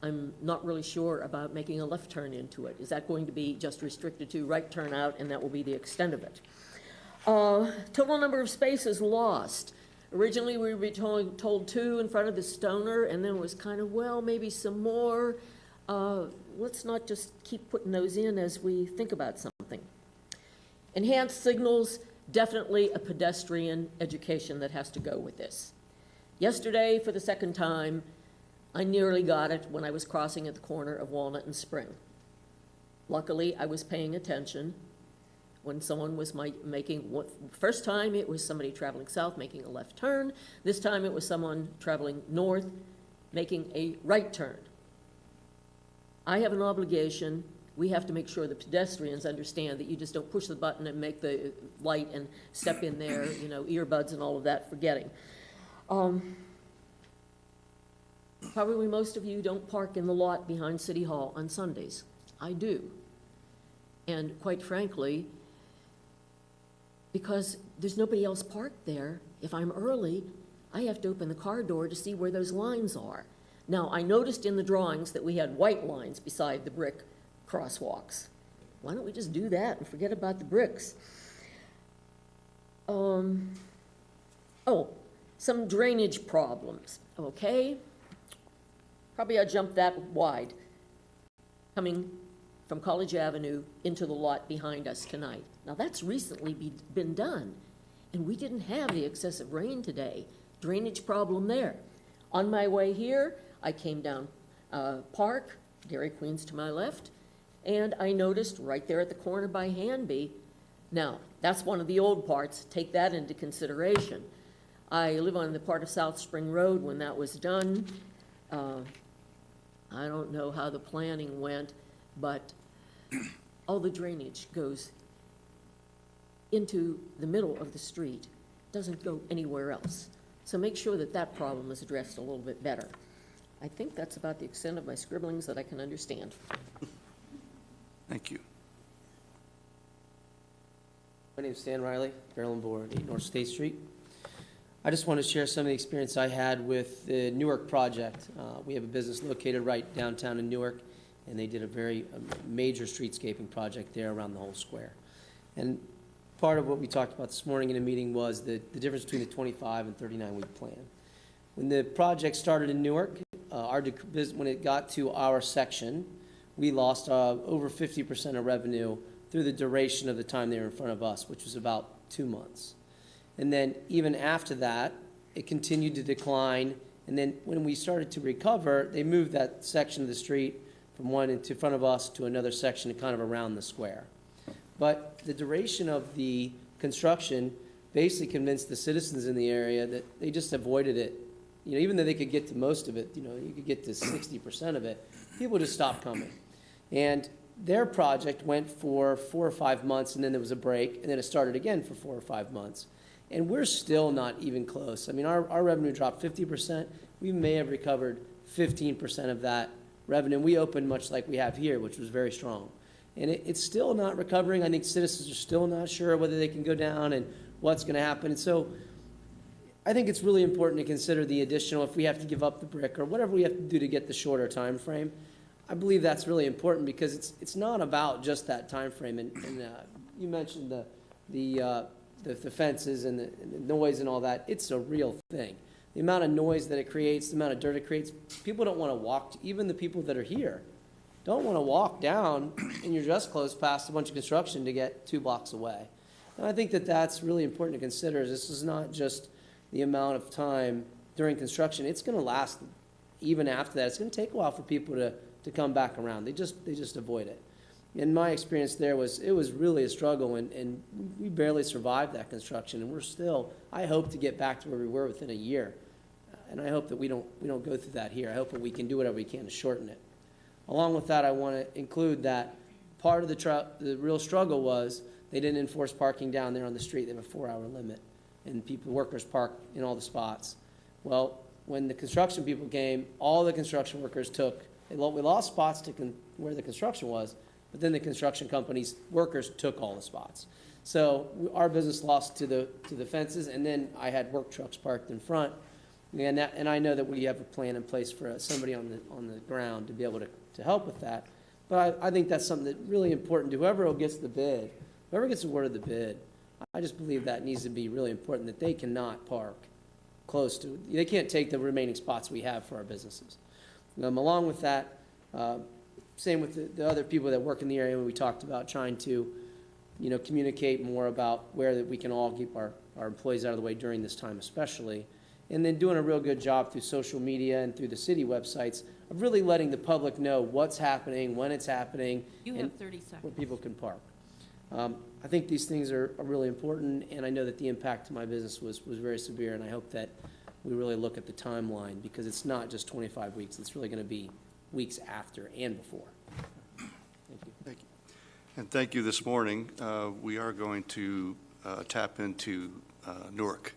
I'm not really sure about making a left turn into it. Is that going to be just restricted to right turn out, and that will be the extent of it? Total number of spaces lost. Originally, we were told 2 in front of the Stoner, and then it was kind of, well, maybe some more. Let's not just keep putting those in as we think about something. Enhanced signals, definitely a pedestrian education that has to go with this. Yesterday, for the second time, I nearly got it when I was crossing at the corner of Walnut and Spring. Luckily, I was paying attention when someone was first time it was somebody traveling south making a left turn. This time it was someone traveling north making a right turn. I have an obligation. We have to make sure the pedestrians understand that you just don't push the button and make the light and step in there, you know, earbuds and all of that, forgetting. Probably most of you don't park in the lot behind City Hall on Sundays. I do. And quite frankly, because there's nobody else parked there, if I'm early, I have to open the car door to see where those lines are. Now, I noticed in the drawings that we had white lines beside the brick crosswalks. Why don't we just do that and forget about the bricks? Oh, some drainage problems, okay? Probably I jumped that wide, coming from College Avenue into the lot behind us tonight. Now, that's recently been done, and we didn't have the excessive rain today. Drainage problem there. On my way here, I came down Park, Dairy Queen's to my left, and I noticed right there at the corner by Hanby. Now, that's one of the old parts. Take that into consideration. I live on the part of South Spring Road when that was done. I don't know how the planning went, but all the drainage goes into the middle of the street, doesn't go anywhere else. So make sure that that problem is addressed a little bit better. I think that's about the extent of my scribblings that I can understand. Thank you. My name is Stan Riley, Maryland Board, 8 North State Street. I just want to share some of the experience I had with the Newark project. We have a business located right downtown in Newark, and they did a very major streetscaping project there around the whole square. And part of what we talked about this morning in a meeting was the difference between the 25 and 39-week plan. When the project started in Newark, when it got to our section, we lost over 50% of revenue through the duration of the time they were in front of us, which was about 2 months. And then even after that, it continued to decline. And then when we started to recover, they moved that section of the street from one in front of us to another section kind of around the square. But the duration of the construction basically convinced the citizens in the area that they just avoided it. You know, even though they could get to most of it, you know, you could get to 60% of it, people just stopped coming. And their project went for 4 or 5 months, and then there was a break, and then it started again for 4 or 5 months. And we're still not even close. I mean, our revenue dropped 50%. We may have recovered 15% of that revenue. And we opened much like we have here, which was very strong. And it's still not recovering. I think citizens are still not sure whether they can go down and what's going to happen. And so I think it's really important to consider the additional, if we have to give up the brick or whatever we have to do to get the shorter time frame. I believe that's really important because it's not about just that time frame. And you mentioned the fences and the noise and all that. It's a real thing. The amount of noise that it creates, the amount of dirt it creates, people don't want to walk, even the people that are here, don't want to walk down in your dress clothes past a bunch of construction to get 2 blocks away. And I think that that's really important to consider. This is not just the amount of time during construction. It's going to last even after that. It's going to take a while for people to come back around. They just avoid it. And my experience there was, it was really a struggle, and we barely survived that construction, and we're still, I hope to get back to where we were within a year. And I hope that we don't go through that here. I hope that we can do whatever we can to shorten it. Along with that, I want to include that part of the real struggle was they didn't enforce parking down there on the street. They have a 4-hour limit, and workers park in all the spots. Well, when the construction people came, all the construction workers we lost spots to where the construction was, but then the construction company's workers took all the spots. So our business lost to the fences, and then I had work trucks parked in front. And I know that we have a plan in place for somebody on the ground to be able to help with that. But I think that's something that's really important to whoever gets the bid, whoever gets awarded the bid. I just believe that needs to be really important, that they cannot park close to, they can't take the remaining spots we have for our businesses. Along with that, same with the other people that work in the area, when we talked about trying to, communicate more about where that we can all keep our employees out of the way during this time especially. And then doing a real good job through social media and through the city websites of really letting the public know what's happening, when it's happening. You have 30 seconds. Where people can park. I think these things are really important, and I know that the impact to my business was very severe, and I hope that we really look at the timeline, because it's not just 25 weeks. It's really going to be weeks after and before. Thank you. Thank you. And thank you this morning. We are going to tap into Newark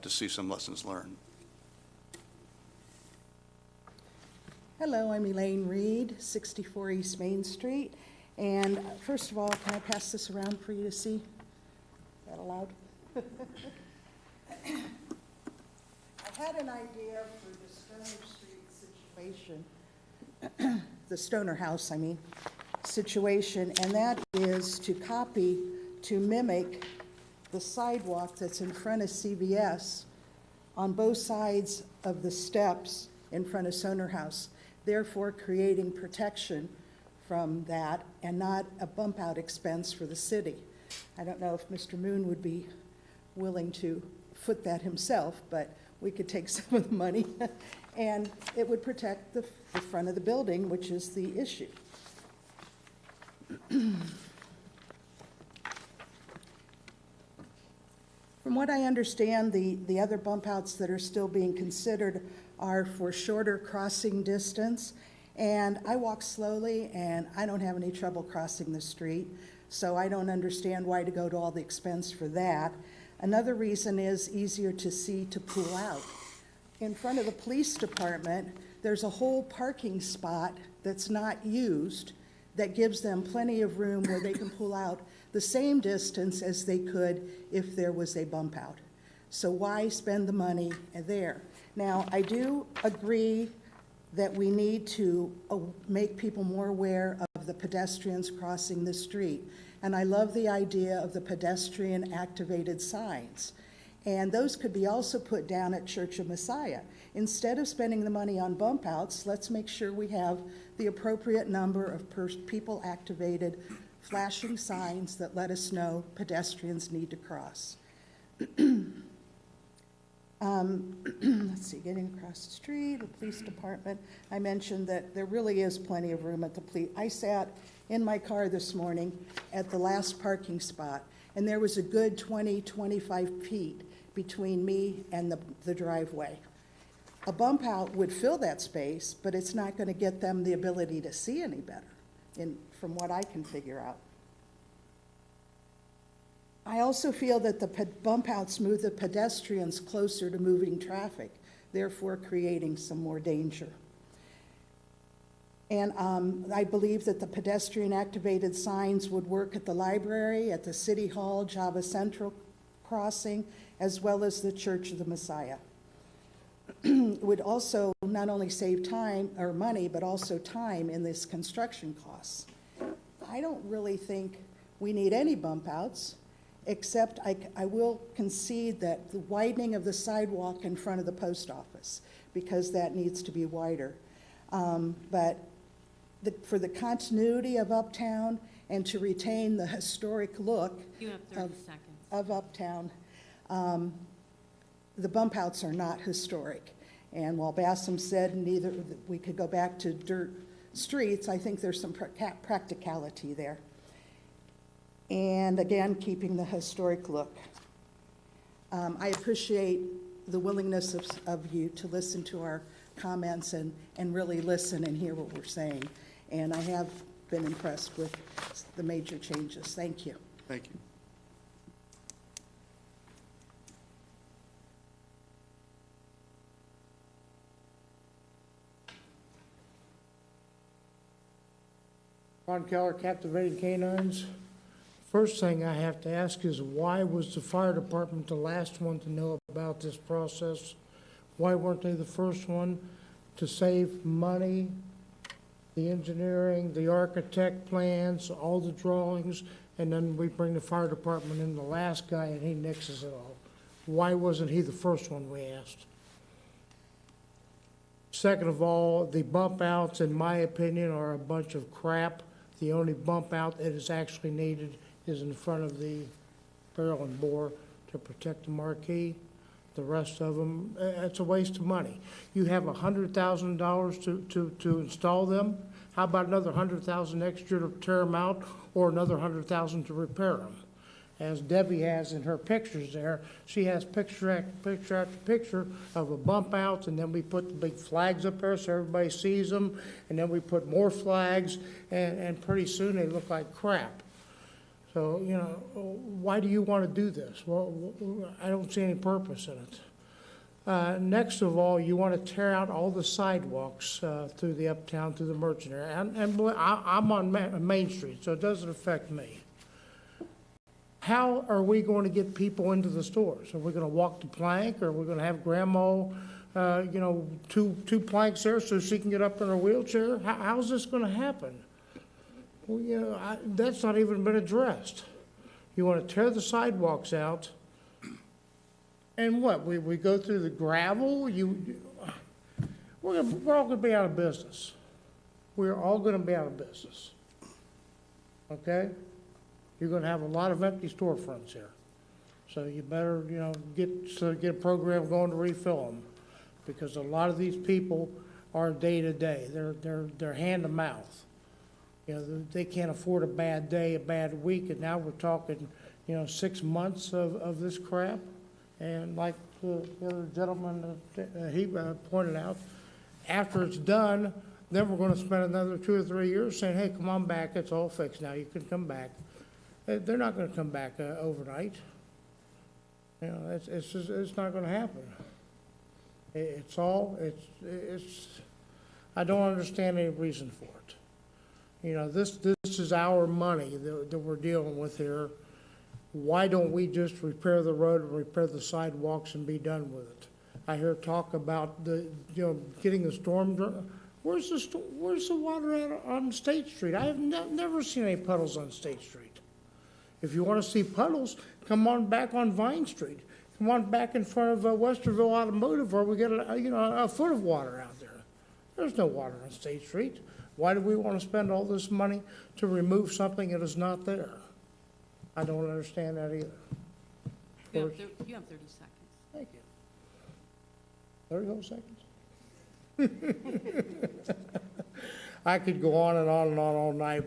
to see some lessons learned. Hello, I'm Elaine Reed, 64 East Main Street. And first of all, can I pass this around for you to see? Is that allowed? I had an idea for the Stoner Street situation, the Stoner House, I mean, situation, and that is to mimic the sidewalk that's in front of CVS on both sides of the steps in front of Stoner House, therefore creating protection from that and not a bump out expense for the city. I don't know if Mr. Moon would be willing to foot that himself, but we could take some of the money and it would protect the front of the building, which is the issue. From what I understand, the other bump outs that are still being considered are for shorter crossing distance. And I walk slowly, and I don't have any trouble crossing the street, so I don't understand why to go to all the expense for that. Another reason is easier to see to pull out. In front of the police department, there's a whole parking spot that's not used that gives them plenty of room where they can pull out the same distance as they could if there was a bump out. So why spend the money there? Now, I do agree that we need to make people more aware of the pedestrians crossing the street. And I love the idea of the pedestrian activated signs. And those could be also put down at Church of Messiah. Instead of spending the money on bump outs, let's make sure we have the appropriate number of people activated flashing signs that let us know pedestrians need to cross. Let's see, getting across the street, the police department. I mentioned that there really is plenty of room at the police. I sat in my car this morning at the last parking spot, and there was a good 20, 25 feet between me and the driveway. A bump out would fill that space, but it's not going to get them the ability to see any better, from what I can figure out. I also feel that the bump outs move the pedestrians closer to moving traffic, therefore creating some more danger. And I believe that the pedestrian activated signs would work at the library, at the City Hall, Java Central Crossing, as well as the Church of the Messiah. It would also not only save time or money, but also time in this construction costs. I don't really think we need any bump outs, except I will concede that the widening of the sidewalk in front of the post office, because that needs to be wider. But for the continuity of Uptown and to retain the historic look You have 30 seconds. of Uptown, the bump outs are not historic. And while Bassam said neither we could go back to dirt streets, I think there's some practicality there. And again, keeping the historic look. I appreciate the willingness of you to listen to our comments and really listen and hear what we're saying. And I have been impressed with the major changes. Thank you. Thank you. Ron Keller, Captivating Canines. First thing I have to ask is, why was the fire department the last one to know about this process? Why weren't they the first one to save money, the engineering, the architect plans, all the drawings, and then we bring the fire department in, the last guy, and he nixes it all? Why wasn't he the first one, we asked? Second of all, the bump outs, in my opinion, are a bunch of crap. The only bump out that is actually needed is in front of the barrel and bore to protect the marquee. The rest of them, it's a waste of money. You have $100,000 to install them. How about another $100,000 extra to tear them out, or another $100,000 to repair them? As Debbie has in her pictures there, she has picture after picture of a bump outs, and then we put the big flags up there so everybody sees them, and then we put more flags, and pretty soon they look like crap. So, you know, why do you want to do this? Well, I don't see any purpose in it. Next of all, you want to tear out all the sidewalks through the Uptown, through the merchant area. And I'm on Main Street, so it doesn't affect me. How are we going to get people into the stores? Are we going to walk the plank, or are we going to have grandma, you know, two planks there so she can get up in her wheelchair? How's this going to happen? Well, you know, that's not even been addressed. You want to tear the sidewalks out, and what? We go through the gravel? We're all going to be out of business. We're all going to be out of business. Okay? You're going to have a lot of empty storefronts here. So you better, you know, get a program going to refill them, because a lot of these people are day to day. They're hand to mouth. You know, they can't afford a bad day, a bad week, and now we're talking, you know, 6 months of this crap. And like the other gentleman, he pointed out, after it's done, then we're going to spend another 2 or 3 years saying, hey, come on back, it's all fixed now, you can come back. They're not going to come back overnight. You know, it's not going to happen. I don't understand any reason for it. You know, this is our money that we're dealing with here. Why don't we just repair the road and repair the sidewalks and be done with it? I hear talk about getting the storm drain. Where's the water at on State Street? I have never seen any puddles on State Street. If you want to see puddles, come on back on Vine Street. Come on back in front of Westerville Automotive where we get a foot of water out there. There's no water on State Street. Why do we want to spend all this money to remove something that is not there? I don't understand that either. You have 30 seconds. Thank you. 30 seconds? I could go on and on and on all night,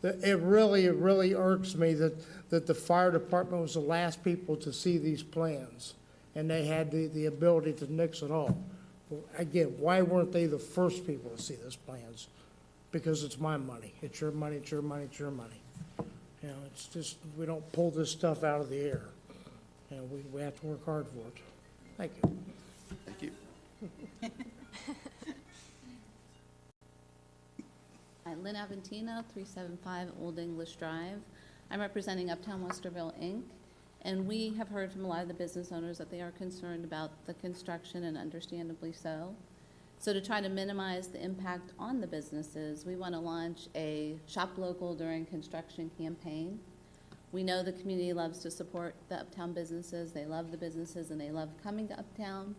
but it really irks me that the fire department was the last people to see these plans, and they had the ability to nix it all. Again, why weren't they the first people to see those plans? Because it's my money. It's your money, it's your money, it's your money. You know, it's just, we don't pull this stuff out of the air. You know, we have to work hard for it. Thank you. Thank you. Hi, Lynn Aventino, 375 Old English Drive. I'm representing Uptown Westerville, Inc., and we have heard from a lot of the business owners that they are concerned about the construction, and understandably so. So to try to minimize the impact on the businesses, we want to launch a Shop Local During Construction campaign. We know the community loves to support the Uptown businesses. They love the businesses, and they love coming to Uptown.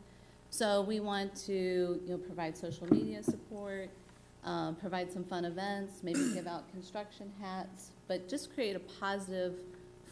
So we want to, provide social media support, provide some fun events, maybe give out construction hats, but just create a positive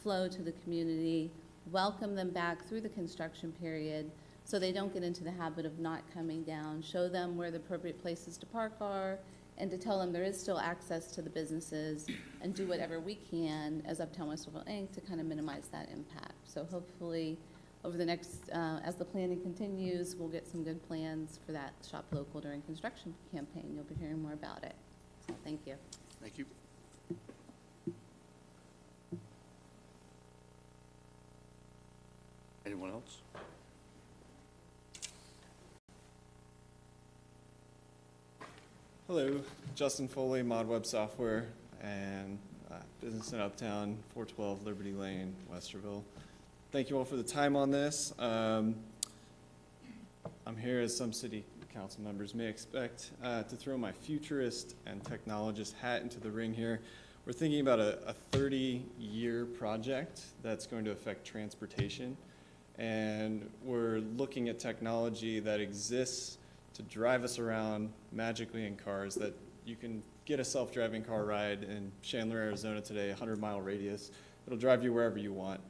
flow to the community, welcome them back through the construction period so they don't get into the habit of not coming down, show them where the appropriate places to park are, and to tell them there is still access to the businesses, and do whatever we can as Uptown Westerville, Inc. to kind of minimize that impact. So hopefully over the next, as the planning continues, we'll get some good plans for that Shop Local During Construction campaign. You'll be hearing more about it. So thank you. Thank you. Anyone else? Hello, Justin Foley, Mod Web Software, and business in Uptown, 412 Liberty Lane, Westerville. Thank you all for the time on this. I'm here, as some city council members may expect, to throw my futurist and technologist hat into the ring here. We're thinking about a 30-year project that's going to affect transportation, and we're looking at technology that exists to drive us around magically in cars, that you can get a self-driving car ride in Chandler, Arizona today, 100-mile radius. It'll drive you wherever you want.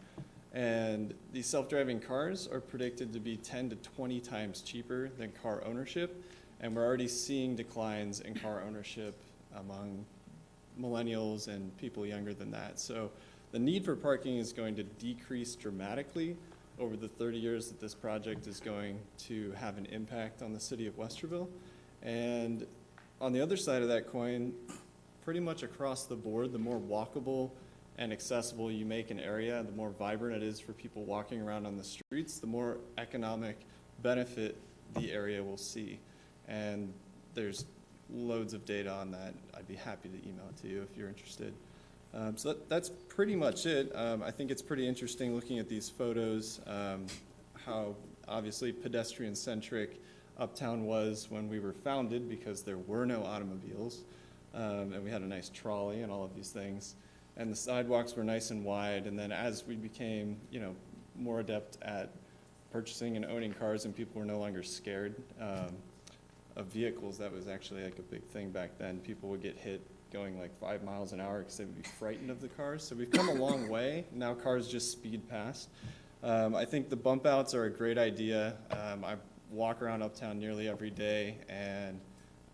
And these self-driving cars are predicted to be 10 to 20 times cheaper than car ownership, and we're already seeing declines in car ownership among millennials and people younger than that. So the need for parking is going to decrease dramatically over the 30 years that this project is going to have an impact on the city of Westerville. And on the other side of that coin, pretty much across the board, the more walkable and accessible you make an area, the more vibrant it is for people walking around on the streets, the more economic benefit the area will see. And there's loads of data on that. I'd be happy to email it to you if you're interested. So that's pretty much it. I think it's pretty interesting looking at these photos, how obviously pedestrian-centric Uptown was when we were founded, because there were no automobiles, and we had a nice trolley and all of these things. And the sidewalks were nice and wide, and then as we became, more adept at purchasing and owning cars, and people were no longer scared of vehicles, that was actually like a big thing back then. People would get hit going like 5 miles an hour because they would be frightened of the cars. So we've come a long way. Now cars just speed past. I think the bump outs are a great idea. I walk around Uptown nearly every day, and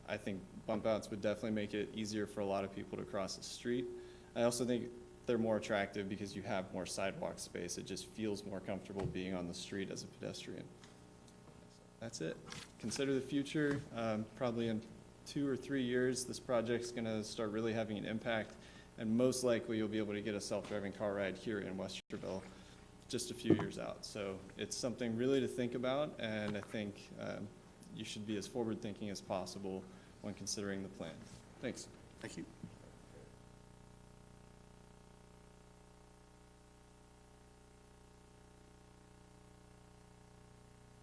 I think bump outs would definitely make it easier for a lot of people to cross the street. I also think they're more attractive because you have more sidewalk space. It just feels more comfortable being on the street as a pedestrian. That's it. Consider the future. Probably in 2 or 3 years, this project's gonna start really having an impact, and most likely you'll be able to get a self-driving car ride here in Westerville just a few years out. So it's something really to think about, and I think you should be as forward-thinking as possible when considering the plan. Thanks. Thank you.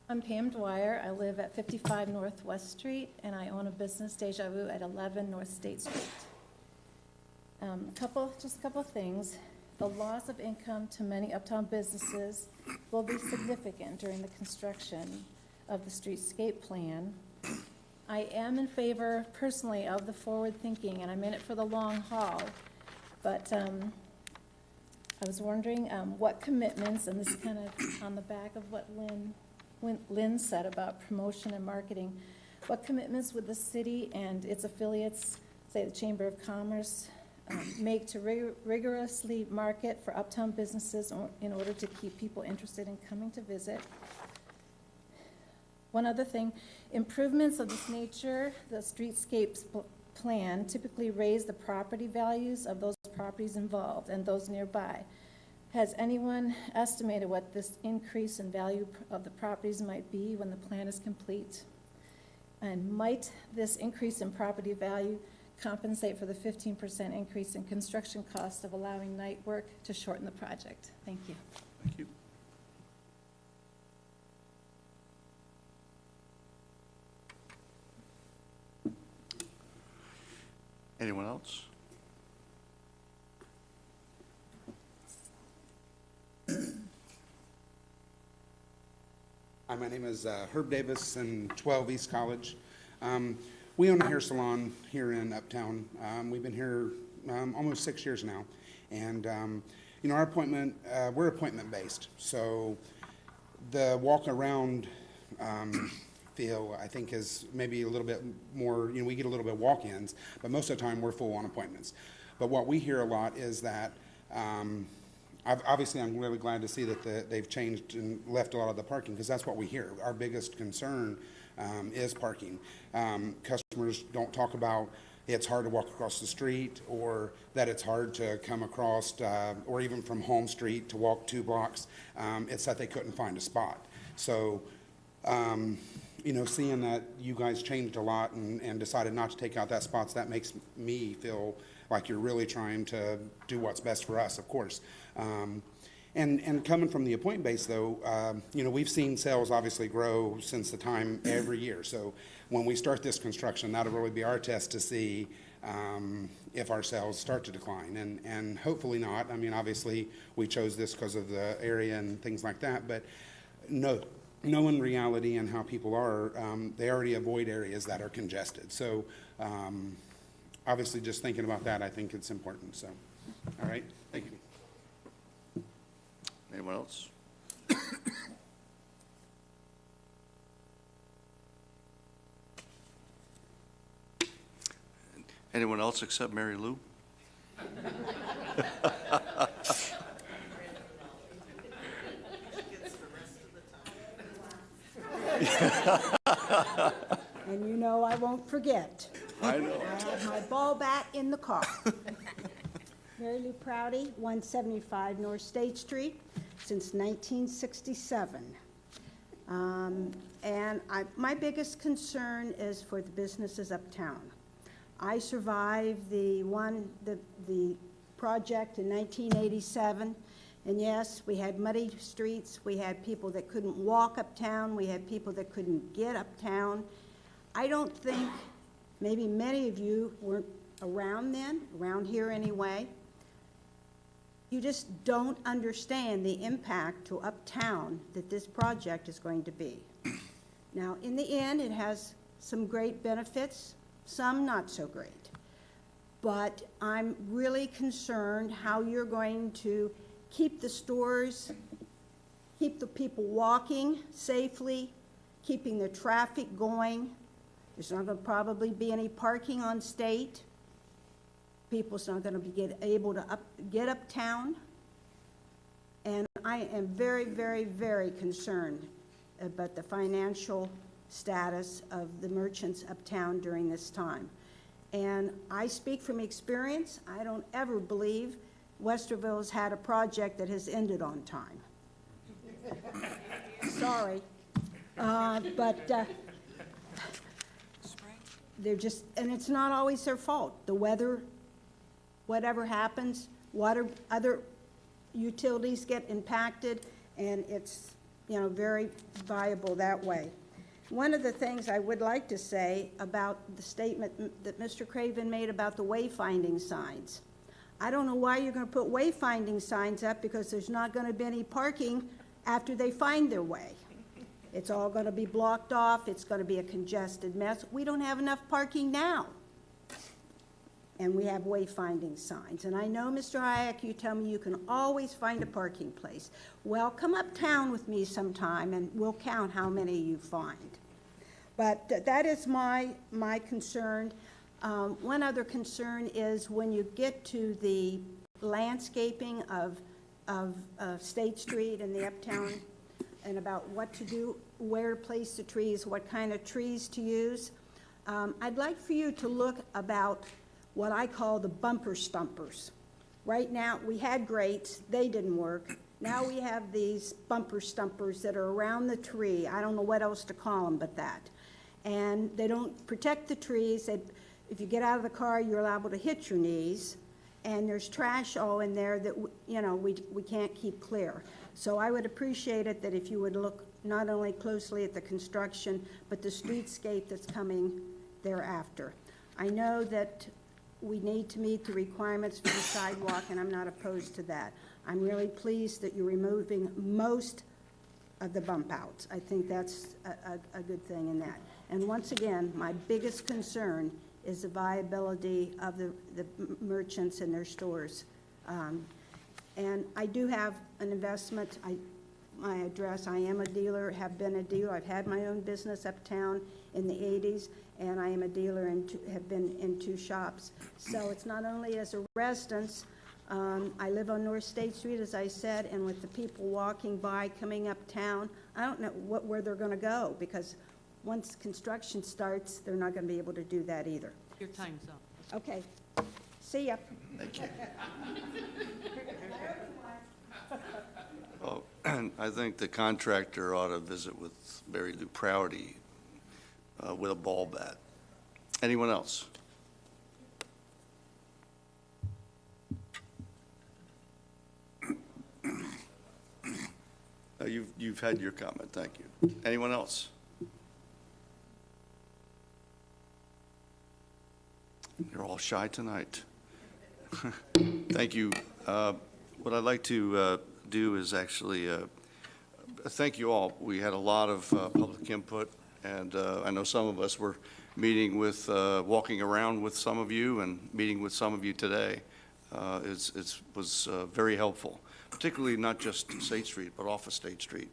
I'm Pam Dwyer. I live at 55 Northwest Street, and I own a business, Deja Vu, at 11 North State Street. Just a couple of things. the loss of income to many uptown businesses will be significant during the construction of the streetscape plan. I am in favor personally of the forward thinking, and I'm in it for the long haul. But I was wondering what commitments, and this is kind of on the back of what Lynn said about promotion and marketing, what commitments would the city and its affiliates, say the Chamber of Commerce, make to rigorously market for uptown businesses in order to keep people interested in coming to visit? One other thing, improvements of this nature, the streetscapes plan typically raise the property values of those properties involved and those nearby. Has anyone estimated what this increase in value of the properties might be when the plan is complete? And might this increase in property value compensate for the 15% increase in construction costs of allowing night work to shorten the project? Thank you. Thank you. Anyone else? Hi, my name is Herb Davis and 12 East College. We own a hair salon here in Uptown. We've been here almost 6 years now. And, you know, our appointment, we're appointment-based. So the walk-around feel, I think, is maybe a little bit more, you know, we get a little bit of walk-ins, but most of the time we're full-on appointments. But what we hear a lot is that obviously, I'm really glad to see that they've changed and left a lot of the parking, because that's what we hear. Our biggest concern is parking. Customers don't talk about it's hard to walk across the street, or that it's hard to come across, or even from Home Street to walk 2 blocks. It's that they couldn't find a spot. So, you know, seeing that you guys changed a lot and decided not to take out that spots, that makes me feel like you're really trying to do what's best for us, of course. And coming from the appointment base, though, you know, we've seen sales obviously grow since the time every year. So when we start this construction, that'll really be our test to see if our sales start to decline. And hopefully not. I mean, obviously, we chose this because of the area and things like that. But knowing reality and how people are, they already avoid areas that are congested. So obviously, just thinking about that, I think it's important. So, all right, thank you. Anyone else? Anyone else except Mary Lou? And you know I won't forget. I know. I have my ball bat in the car. Mary Lou Prouty, 175 North State Street, since 1967. And my biggest concern is for the businesses uptown. I survived the project in 1987, and yes, we had muddy streets, we had people that couldn't walk uptown, we had people that couldn't get uptown. I don't think, maybe many of you weren't around then, around here anyway. You just don't understand the impact to uptown that this project is going to be. Now, in the end, it has some great benefits, some not so great. But I'm really concerned how you're going to keep the stores, keep the people walking safely, keeping the traffic going. There's not going to probably be any parking on State. People's not going to be able to get uptown. And I am very, very, very concerned about the financial status of the merchants uptown during this time. And I speak from experience. I don't ever believe Westerville has had a project that has ended on time. Sorry. But they're just, and it's not always their fault. The weather, whatever happens, water, other utilities get impacted, and it's, you know, very viable that way. One of the things I would like to say about the statement that Mr. Craven made about the wayfinding signs, I don't know why you're gonna put wayfinding signs up, because there's not gonna be any parking after they find their way. It's all gonna be blocked off, it's gonna be a congested mess. We don't have enough parking now. And we have wayfinding signs. And I know, Mr. Hayek, you tell me you can always find a parking place. Well, come uptown with me sometime, and we'll count how many you find. But that is my concern. One other concern is when you get to the landscaping of State Street and the uptown, and about what to do, where to place the trees, what kind of trees to use. I'd like for you to look about what I call the bumper stumpers. Right now, we had grates, they didn't work. Now we have these bumper stumpers that are around the tree. I don't know what else to call them but that. And they don't protect the trees. If you get out of the car, you're liable to hit your knees. And there's trash all in there that, we can't keep clear. So I would appreciate it that if you would look not only closely at the construction, but the streetscape that's coming thereafter. I know that we need to meet the requirements for the sidewalk, and I'm not opposed to that. I'm really pleased that you're removing most of the bump outs. I think that's a good thing in that. And once again, my biggest concern is the viability of the merchants and their stores. And I do have an investment. My address, I am a dealer, have been a dealer. I've had my own business uptown in the 80s, and I am a dealer and have been in 2 shops. So it's not only as a residence. I live on North State Street, as I said, and with the people walking by, coming uptown, I don't know where they're going to go, because once construction starts, they're not going to be able to do that either. Your time's up. Okay. See ya. Thank you. Oh, and I think the contractor ought to visit with Mary Lou Prouty with a ball bat. Anyone else? You've had your comment, thank you. Anyone else? You're all shy tonight. Thank you. What I'd like to do is actually thank you all. We had a lot of public input, and I know some of us were meeting with, walking around with some of you and meeting with some of you today. It was very helpful, particularly not just State Street, but off of State Street.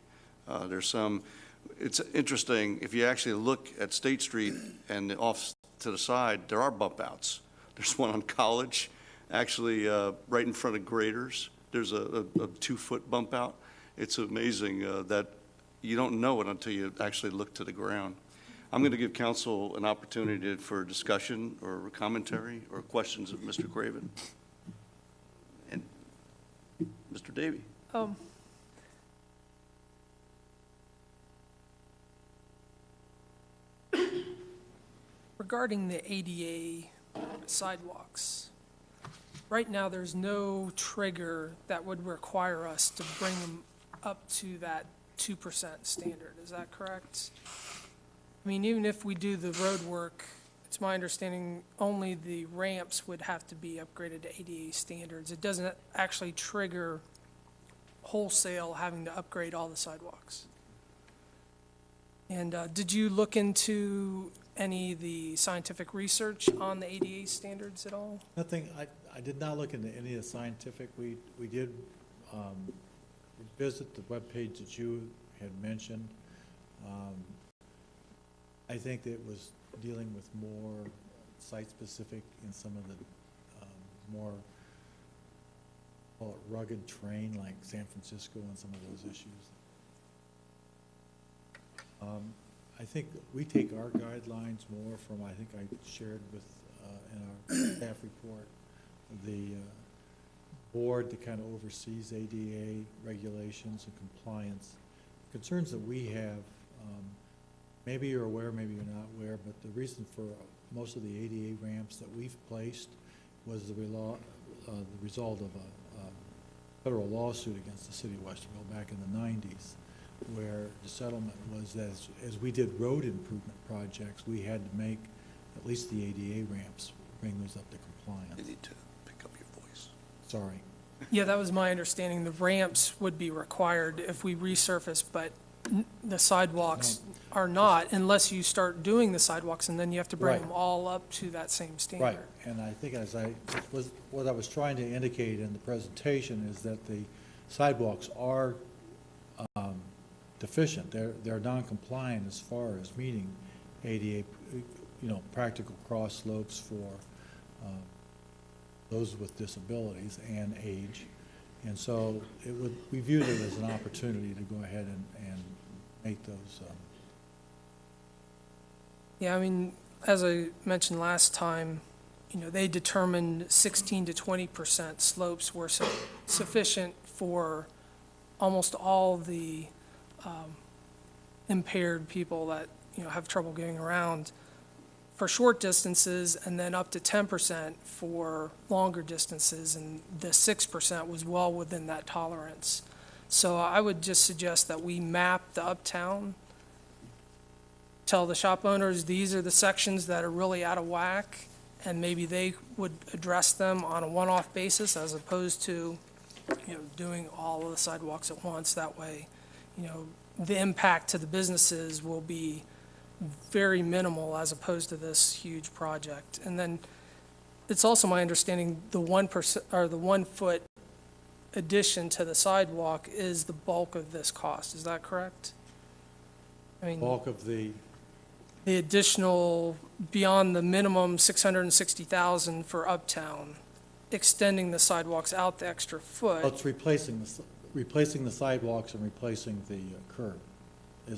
It's interesting, if you actually look at State Street and off to the side, there are bump outs. There's one on College, actually right in front of Graders. There's a 2-foot bump out. It's amazing that you don't know it until you actually look to the ground. I'm going to give council an opportunity for discussion or commentary or questions of Mr. Craven. And Mr. Davey. Regarding the ADA sidewalks, right now there's no trigger that would require us to bring them up to that 2% standard. Is that correct? I mean, even if we do the road work, it's my understanding only the ramps would have to be upgraded to ADA standards. It doesn't actually trigger wholesale having to upgrade all the sidewalks. And did you look into any of the scientific research on the ADA standards at all? Nothing, I did not look into any of the scientific. We did visit the webpage that you had mentioned. I think that it was dealing with more site-specific in some of the more, call it rugged terrain, like San Francisco and some of those issues. I think we take our guidelines more from, I think I shared with, in our staff report, the board that kind of oversees ADA regulations and compliance. Concerns that we have, maybe you're aware, maybe you're not aware, but the reason for most of the ADA ramps that we've placed was the result of a federal lawsuit against the city of Westerville back in the 90s, where the settlement was that as we did road improvement projects, we had to make at least the ADA ramps, bring those up to compliance. You need to pick up your voice. Sorry. Yeah, that was my understanding. The ramps would be required if we resurface, but the sidewalks are not unless you start doing the sidewalks, and then you have to bring Right. them all up to that same standard. Right, and I think what I was trying to indicate in the presentation is that the sidewalks are deficient. They're non-compliant as far as meeting ADA, practical cross slopes for those with disabilities and age. And so we viewed it as an opportunity to go ahead and make those. Yeah, I mean, as I mentioned last time, they determined 16 to 20% slopes were sufficient for almost all the impaired people that, have trouble getting around for short distances, and then up to 10% for longer distances, and the 6% was well within that tolerance. So I would just suggest that we map the uptown, tell the shop owners, these are the sections that are really out of whack, and maybe they would address them on a one-off basis as opposed to, doing all of the sidewalks at once. That way, the impact to the businesses will be very minimal as opposed to this huge project. And then it's also my understanding the 1% or the 1 foot addition to the sidewalk is the bulk of this cost. Is that correct? I mean, Bulk of the, additional beyond the minimum 660,000 for uptown, extending the sidewalks out the extra foot. it's replacing the sidewalks and replacing the curb.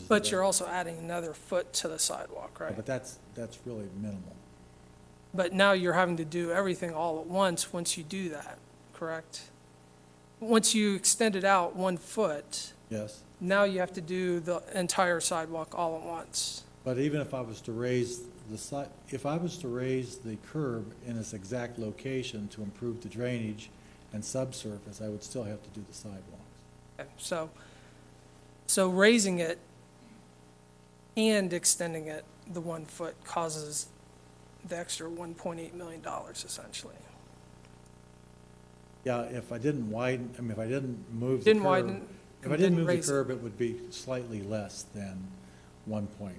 But you're also adding another foot to the sidewalk, right? But that's really minimal. But now you're having to do everything all at once you do that, correct? Once you extend it out 1 foot, Yes. now you have to do the entire sidewalk all at once. But even if I was to raise the curb in its exact location to improve the drainage and subsurface, I would still have to do the sidewalks. Okay, so raising it and extending it the 1 foot causes the extra $1.8 million essentially. Yeah, if I didn't move the Didn't curb. widen, If I didn't didn't move the raise it. curb, it would be slightly less than 1 point.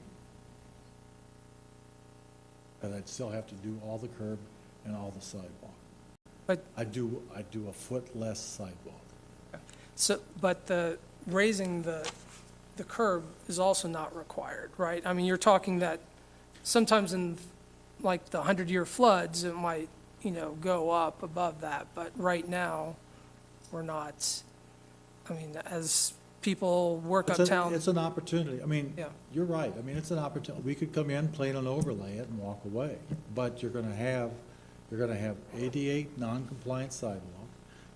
But I'd still have to do all the curb and all the sidewalk. But- I'd do a foot less sidewalk. So, but raising the curb is also not required, right? I mean, you're talking that sometimes in like the 100-year floods, it might, go up above that, but right now, we're not. I mean, as people work uptown. It's an opportunity. I mean, Yeah. you're right. I mean, it's an opportunity. We could come in, plain and overlay it and walk away. But you're gonna have ADA non-compliant sidewalk.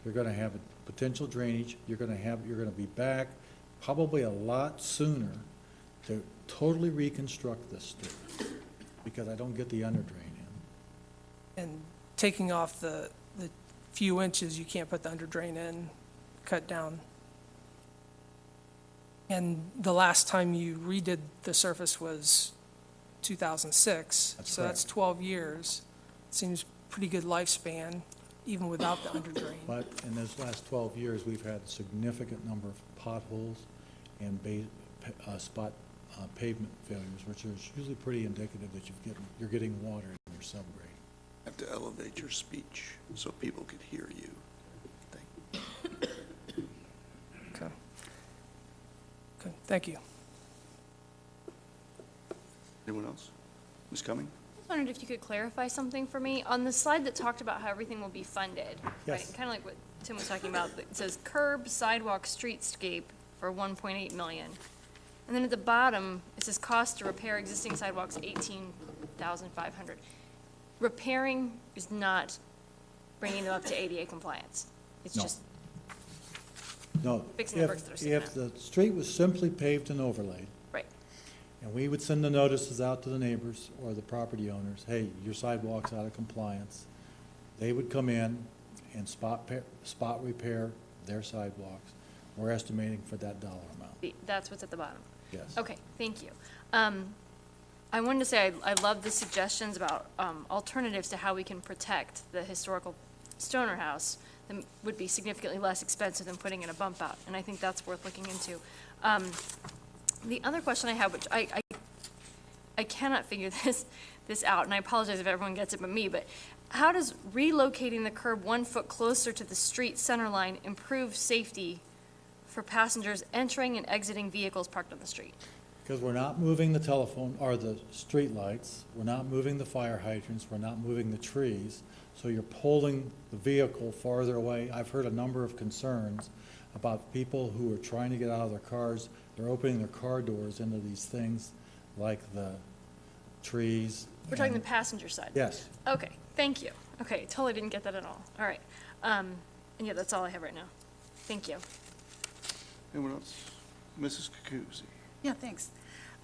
You're gonna have a potential drainage. You're gonna be back probably a lot sooner to totally reconstruct this street, because I don't get the underdrain in. And taking off the few inches you can't put the underdrain in, cut down. And the last time you redid the surface was 2006. That's So that's correct. 12 years. Seems pretty good lifespan, even without the underdrain. But in those last 12 years, we've had a significant number of potholes and spot pavement failures, which is usually pretty indicative that you're getting water in your subgrade. Have to elevate your speech so people could hear you. Okay. Okay, thank you. Anyone else? Ms. Cumming? I wondered if you could clarify something for me. On the slide that talked about how everything will be funded, right? Yes. Kind of like what Tim was talking about. It says curb, sidewalk, streetscape for 1.8 million. And then at the bottom, it says cost to repair existing sidewalks, 18,500. Repairing is not bringing them up to ADA compliance. It's No. just No, Fixing the bricks that are sitting if the street was simply paved and overlaid, right. and we would send the notices out to the neighbors or the property owners, hey, your sidewalk's out of compliance, they would come in and spot repair their sidewalks. We're estimating for that dollar amount, That's what's at the bottom. yes. Okay, thank you. I wanted to say I love the suggestions about alternatives to how we can protect the historical Stoner House. that would be significantly less expensive than putting in a bump out, and I think that's worth looking into. The other question I have, which I cannot figure this out, and I apologize if everyone gets it but me, but how does relocating the curb 1 foot closer to the street center line improve safety for passengers entering and exiting vehicles parked on the street? Because we're not moving the telephone, or the street lights, we're not moving the fire hydrants, we're not moving the trees, so you're pulling the vehicle farther away. I've heard a number of concerns about people who are trying to get out of their cars. They're opening their car doors into these things like the trees. We're talking the passenger side? Yes. Okay, thank you. Okay, totally didn't get that at all. All right. And yeah, that's all I have right now. Thank you. Anyone else? Mrs. Kukuzi. Yeah, thanks.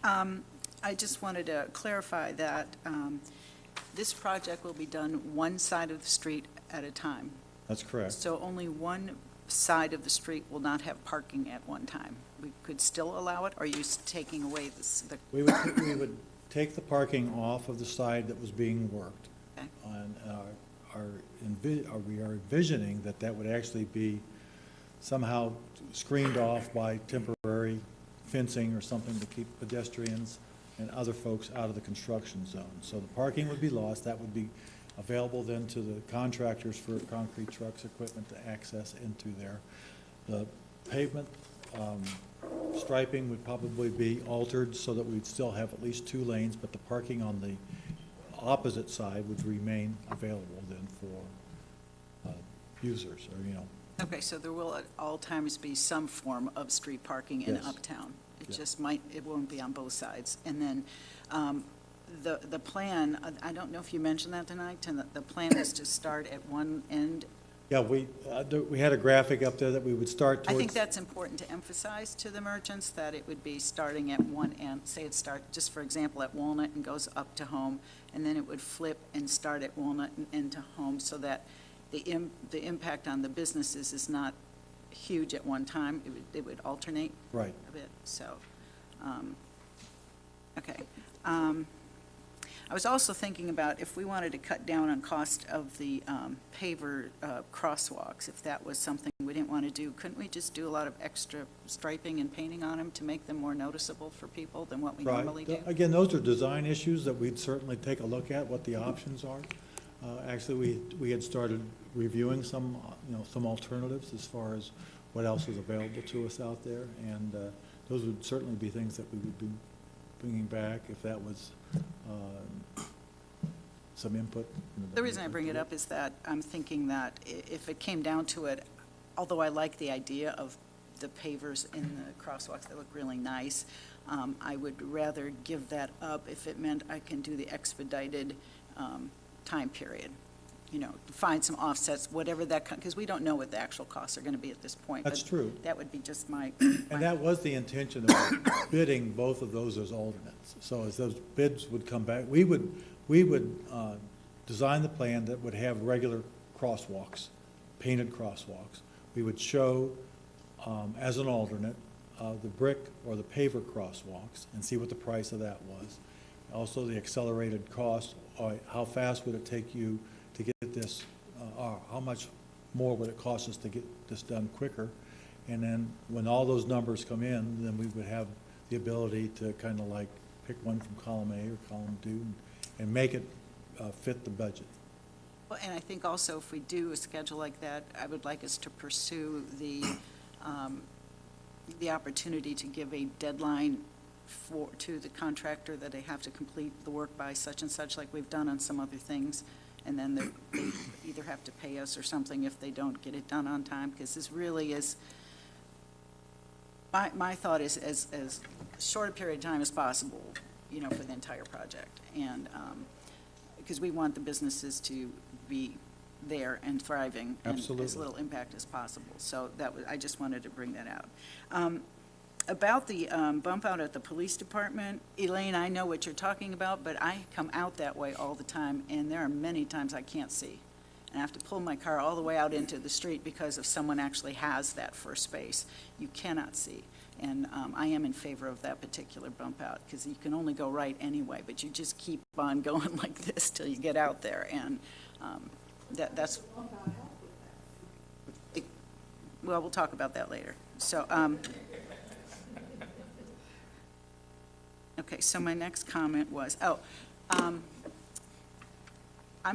I just wanted to clarify that this project will be done one side of the street at a time. That's correct. So only one side of the street will not have parking at one time. We could still allow it, or are you taking away the? We would take the parking off of the side that was being worked. Okay. And we are envisioning that would actually be somehow screened off by temporary fencing or something to keep pedestrians and other folks out of the construction zone. So the parking would be lost. That would be available then to the contractors for concrete trucks, equipment to access into there. The pavement striping would probably be altered so that we'd still have at least 2 lanes, but the parking on the opposite side would remain available then for users, or, you know. Okay, so there will at all times be some form of street parking in Yes. Uptown. It Yes. just it won't be on both sides. And then the plan, I don't know if you mentioned that tonight, and the plan is to start at one end. Yeah, we had a graphic up there that we would start I towards. think that's important to emphasize to the merchants, that it would be starting at one end. Say it start, just for example, at Walnut and goes up to Home, and then it would flip and start at Walnut and end to Home, so that the impact on the businesses is not huge at one time. It would alternate Right. a bit, so, okay. I was also thinking about if we wanted to cut down on cost of the paver crosswalks, if that was something we didn't want to do, couldn't we just do a lot of extra striping and painting on them to make them more noticeable for people than what we normally do? Again, those are design issues that we'd certainly take a look at, what the options are. Actually, we had started reviewing some alternatives as far as what else is available to us out there, and those would certainly be things that we would be bringing back if that was some input. The reason I bring it up is that I'm thinking that if it came down to it, although I like the idea of the pavers in the crosswalks, they look really nice, I would rather give that up if it meant I can do the expedited time period, find some offsets, whatever that, because we don't know what the actual costs are going to be at this point. That's but true. That would be just my. And that was the intention of bidding both of those as alternates. So as those bids would come back, we would design the plan that would have regular crosswalks, painted crosswalks. We would show as an alternate the brick or the paver crosswalks and see what the price of that was. Also the accelerated cost, or how fast would it take you to get this, or how much more would it cost us to get this done quicker? And then when all those numbers come in, then we would have the ability to kind of like pick one from column A or column 2 and make it fit the budget. Well, and I think also if we do a schedule like that, I would like us to pursue the opportunity to give a deadline to the contractor that they have to complete the work by such and such, like we've done on some other things. And then they either have to pay us or something if they don't get it done on time, because this really is, my thought is as short a period of time as possible, for the entire project. And, because we want the businesses to be there and thriving. Absolutely. And as little impact as possible. So I just wanted to bring that out. About the bump out at the police department, Elaine, I know what you're talking about, but I come out that way all the time, and there are many times I can't see. And I have to pull my car all the way out into the street because if someone actually has that first space, you cannot see. And I am in favor of that particular bump out, because you can only go right anyway, but you just keep on going like this till you get out there, and that's. well, we'll talk about that later. So, okay, so my next comment was, I'm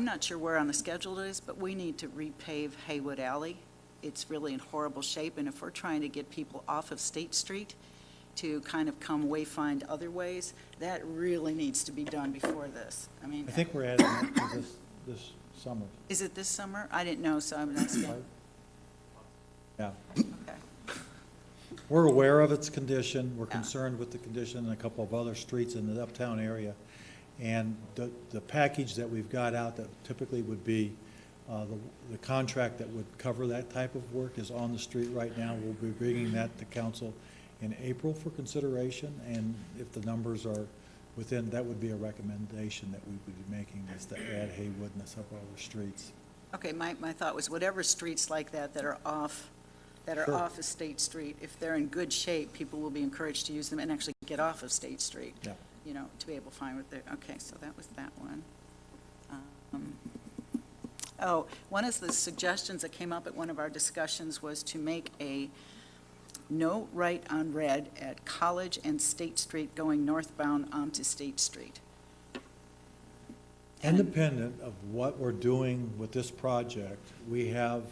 not sure where on the schedule it is, but we need to repave Haywood Alley. It's really in horrible shape, and if we're trying to get people off of State Street to kind of come find other ways, that really needs to be done before this. I mean, I think we're adding it to this summer. is it this summer? I didn't know, so I'm asking. Yeah. Okay. We're aware of its condition. We're concerned with the condition in a couple of other streets in the uptown area. And the package that we've got out that typically would be the contract that would cover that type of work is on the street right now. We'll be bringing that to council in April for consideration, and if the numbers are within, that would be a recommendation that we would be making, is to add Haywood and some other streets. Okay, my thought was whatever streets like that are off Sure. of State Street, if they're in good shape, people will be encouraged to use them and actually get off of State Street. Yeah. You know, to be able to find what they're, okay, so that was that one. One of the suggestions that came up at one of our discussions was to make a no right on red at College and State Street going northbound onto State Street. Independent of what we're doing with this project, we have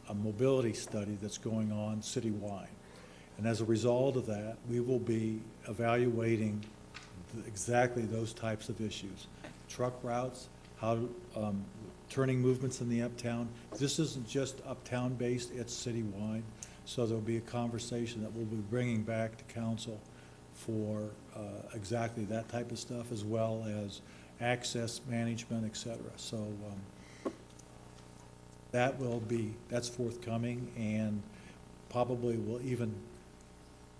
a mobility study that's going on citywide. And as a result of that, we will be evaluating exactly those types of issues. Truck routes, how, turning movements in the uptown. This isn't just uptown-based, it's citywide. So there'll be a conversation that we'll be bringing back to council for exactly that type of stuff, as well as access management, et cetera. So that's forthcoming, and probably will even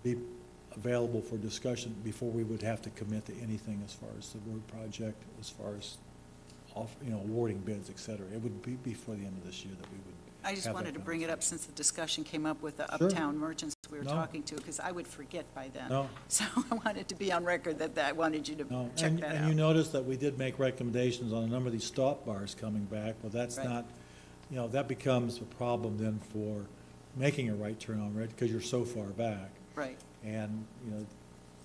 be available for discussion before we would have to commit to anything as far as the road project, as far as awarding bids, et cetera. It would be before the end of this year that we would. I just wanted to bring it up since the discussion came up with the Sure. uptown merchants we were No. talking to, because I would forget by then. No. So I wanted to be on record that I wanted you to No, check that and you out. notice that we did make recommendations on a number of these stop bars coming back, but that's Right. not, that becomes a problem then for making a right turn on red, because you're so far back. Right. And,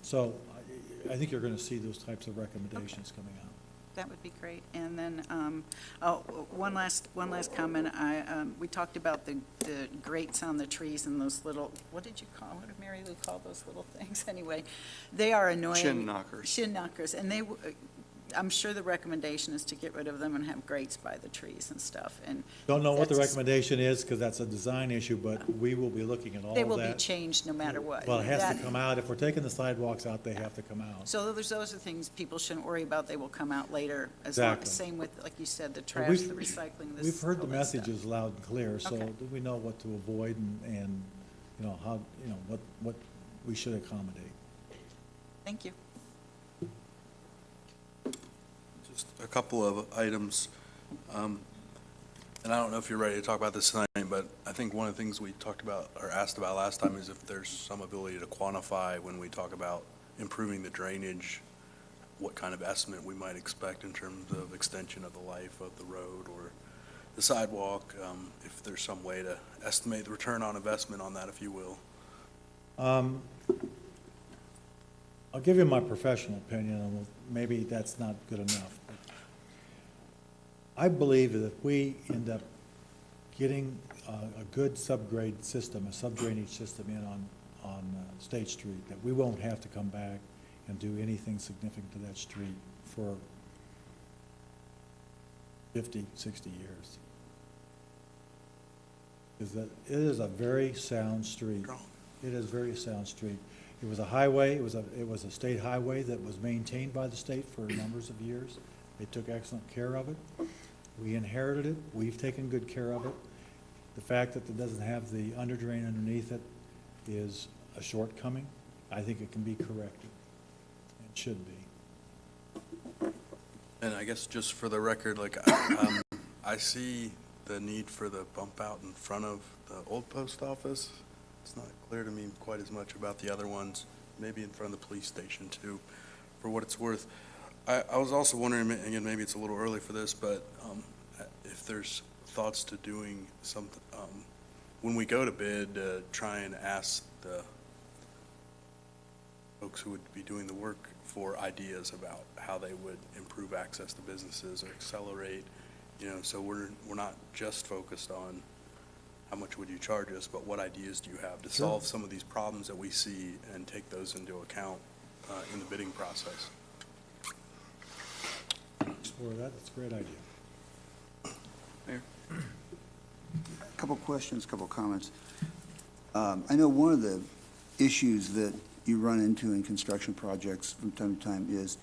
so I think you're gonna see those types of recommendations coming out. That would be great. And then, one last comment. We talked about the grates on the trees and those little, what did Mary Lou call those little things? Anyway, they are annoying. Shin knockers. Shin knockers. And I'm sure the recommendation is to get rid of them and have grates by the trees and stuff. And Don't know what the that's- recommendation is, because that's a design issue, but we will be looking at all of that. They will be changed no matter what. Well, it has That- to come out. If we're taking the sidewalks out, they have to come out. So those are things people shouldn't worry about. They will come out later. Exactly. Same with, like you said, the But trash, the recycling, this. We've heard the all that stuff. messages loud and clear, so Okay. we know what to avoid and how, what we should accommodate. Thank you. Just a couple of items. And I don't know if you're ready to talk about this tonight, but I think one of the things we talked about or asked about last time is if there's some ability to quantify when we talk about improving the drainage, what kind of estimate we might expect in terms of extension of the life of the road or the sidewalk, if there's some way to estimate the return on investment on that, if you will. I'll give you my professional opinion, and maybe that's not good enough. I believe that if we end up getting a good subgrade system, a subdrainage system in on State Street, that we won't have to come back and do anything significant to that street for 50, 60 years. Is that it is a very sound street. It is a very sound street. It was a highway, it was a state highway that was maintained by the state for numbers of years. They took excellent care of it. We inherited it, we've taken good care of it. The fact that it doesn't have the underdrain underneath it is a shortcoming. I think it can be corrected. It should be. And I guess just for the record, I see the need for the bump out in front of the old post office. It's not clear to me quite as much about the other ones, maybe in front of the police station too, for what it's worth. I was also wondering, again, maybe it's a little early for this, but if there's thoughts to doing some when we go to bid, try and ask the folks who would be doing the work for ideas about how they would improve access to businesses or accelerate, so we're not just focused on how much would you charge us, but what ideas do you have to solve some of these problems that we see and take those into account in the bidding process. Explore that, that's a great idea. Mayor? Couple questions, couple comments. I know one of the issues that you run into in construction projects from time to time is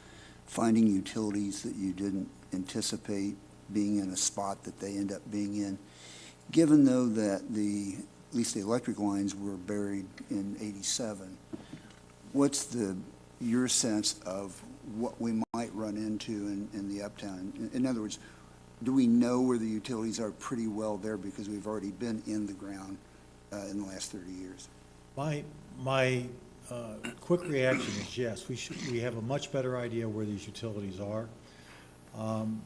finding utilities that you didn't anticipate being in a spot that they end up being in. Given though that at least the electric lines were buried in '87, what's your sense of what we might run into in the uptown? In other words, do we know where the utilities are pretty well there because we've already been in the ground in the last 30 years? My quick reaction is yes, we have a much better idea where these utilities are. I'm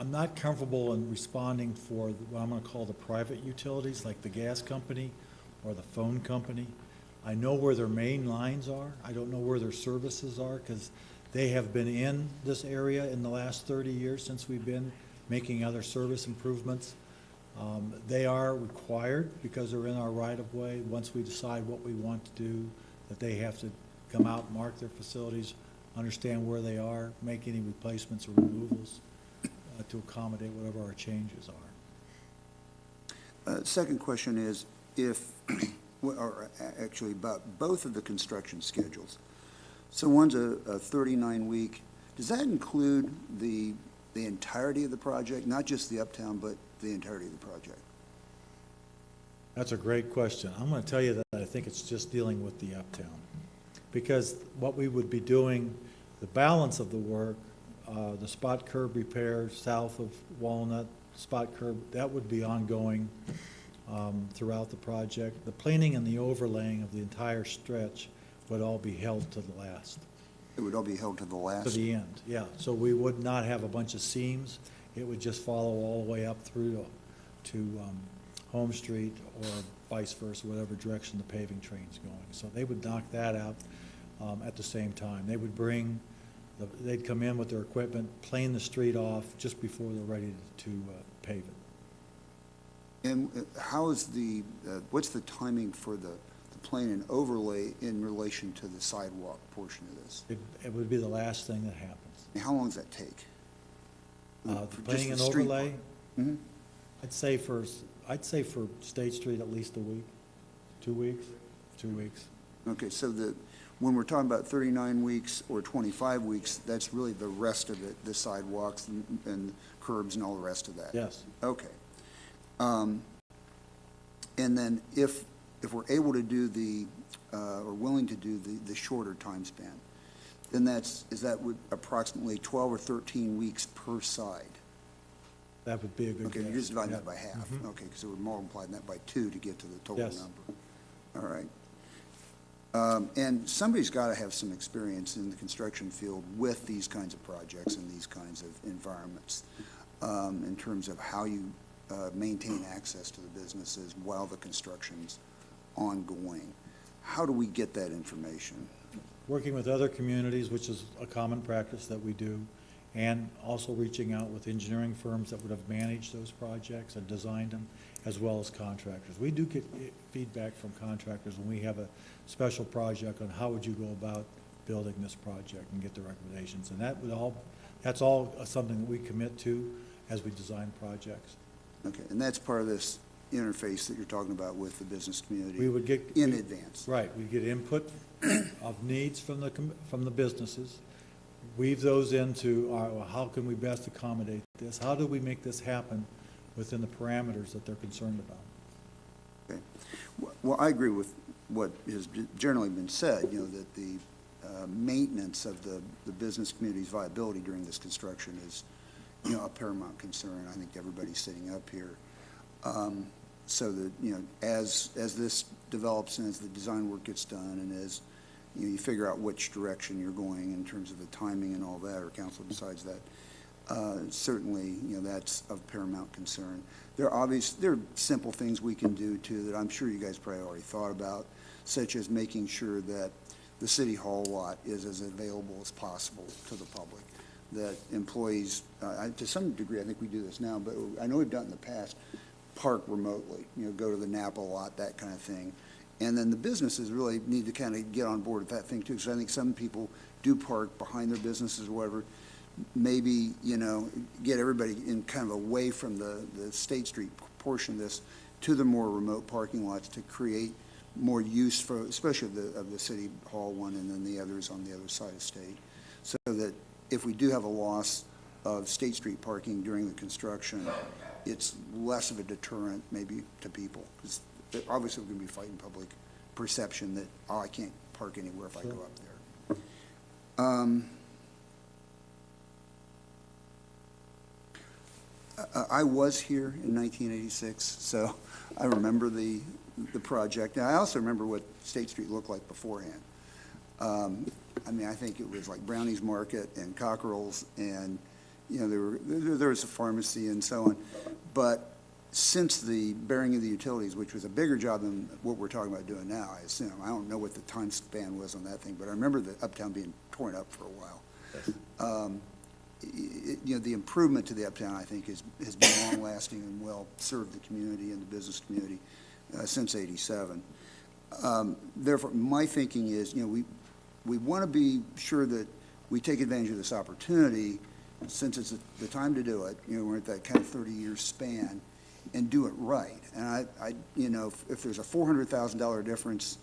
not comfortable in responding for what I'm going to call the private utilities, like the gas company or the phone company. I know where their main lines are. I don't know where their services are because they have been in this area in the last 30 years since we've been making other service improvements. They are required, because they're in our right-of-way, once we decide what we want to do, that they have to come out, mark their facilities, understand where they are, make any replacements or removals to accommodate whatever our changes are. Second question is, or actually about both of the construction schedules. So one's a 39-week. Does that include the entirety of the project, not just the uptown, but the entirety of the project? That's a great question. I'm going to tell you that I think it's just dealing with the uptown. Because what we would be doing, the balance of the work, the spot curb repair south of Walnut, spot curb, that would be ongoing throughout the project. The planing and the overlaying of the entire stretch would all be held to the last. It would all be held to the last? To the end, yeah. So we would not have a bunch of seams. It would just follow all the way up through to Home Street or vice versa, whatever direction the paving train's going. So they would knock that out at the same time. They would they'd come in with their equipment, plane the street off just before they're ready to pave it. And how is what's the timing for the plane and overlay in relation to the sidewalk portion of this? It would be the last thing that happens. And how long does that take? The planing and overlay, I'd say for State Street at least a week, 2 weeks, 2 weeks. Okay, so when we're talking about 39 weeks or 25 weeks, that's really the rest of it, the sidewalks and curbs and all the rest of that? Yes. Okay. And then if we're able to do or willing to do the shorter time span, then is that approximately 12 or 13 weeks per side? That would be a good guess. Okay, you're just dividing that by half. Mm-hmm. Okay, because we're multiplying that by 2 to get to the total Yes. number. All right. And somebody's got to have some experience in the construction field with these kinds of projects and these kinds of environments in terms of how you maintain access to the businesses while the construction's ongoing. How do we get that information? Working with other communities, which is a common practice that we do, and also reaching out with engineering firms that would have managed those projects and designed them, as well as contractors. We do get feedback from contractors when we have a special project on how would you go about building this project and get the recommendations. And that's all something that we commit to as we design projects. Okay, and that's part of this interface that you're talking about with the business community. We would get in advance. Right, we get input of needs from the businesses, weave those into how can we best accommodate this? How do we make this happen within the parameters that they're concerned about? Okay. Well, I agree with what has generally been said, that the maintenance of the business community's viability during this construction is, a paramount concern. I think everybody sitting up here. So that, as this develops and as the design work gets done and as you figure out which direction you're going in terms of the timing and all that, or council decides that, certainly, that's of paramount concern. There are simple things we can do too that I'm sure you guys probably already thought about, such as making sure that the city hall lot is as available as possible to the public. That employees, to some degree, I think we do this now, but I know we've done it in the past, park remotely, go to the Napa lot, that kind of thing. And then the businesses really need to kind of get on board with that thing too, because I think some people do park behind their businesses or whatever. Maybe, get everybody in kind of away from the State Street portion of this to the more remote parking lots to create more use for, especially of the city hall one and then the others on the other side of State. So that if we do have a loss of State Street parking during the construction, it's less of a deterrent maybe to people. Because obviously we're going to be fighting public perception that, oh, I can't park anywhere if I go up there. I was here in 1986, so I remember the project. And I also remember what State Street looked like beforehand. I think it was like Brownie's Market and Cockerell's, and there was a pharmacy and so on. But since the bearing of the utilities, which was a bigger job than what we're talking about doing now, I assume. I don't know what the time span was on that thing, but I remember the Uptown being torn up for a while. Yes. The improvement to the Uptown, I think, has been long-lasting and well served the community and the business community since '87. Therefore, my thinking is, we want to be sure that we take advantage of this opportunity since it's the time to do it. We're at that kind of 30-year span, and do it right. And if there's a $400,000 difference,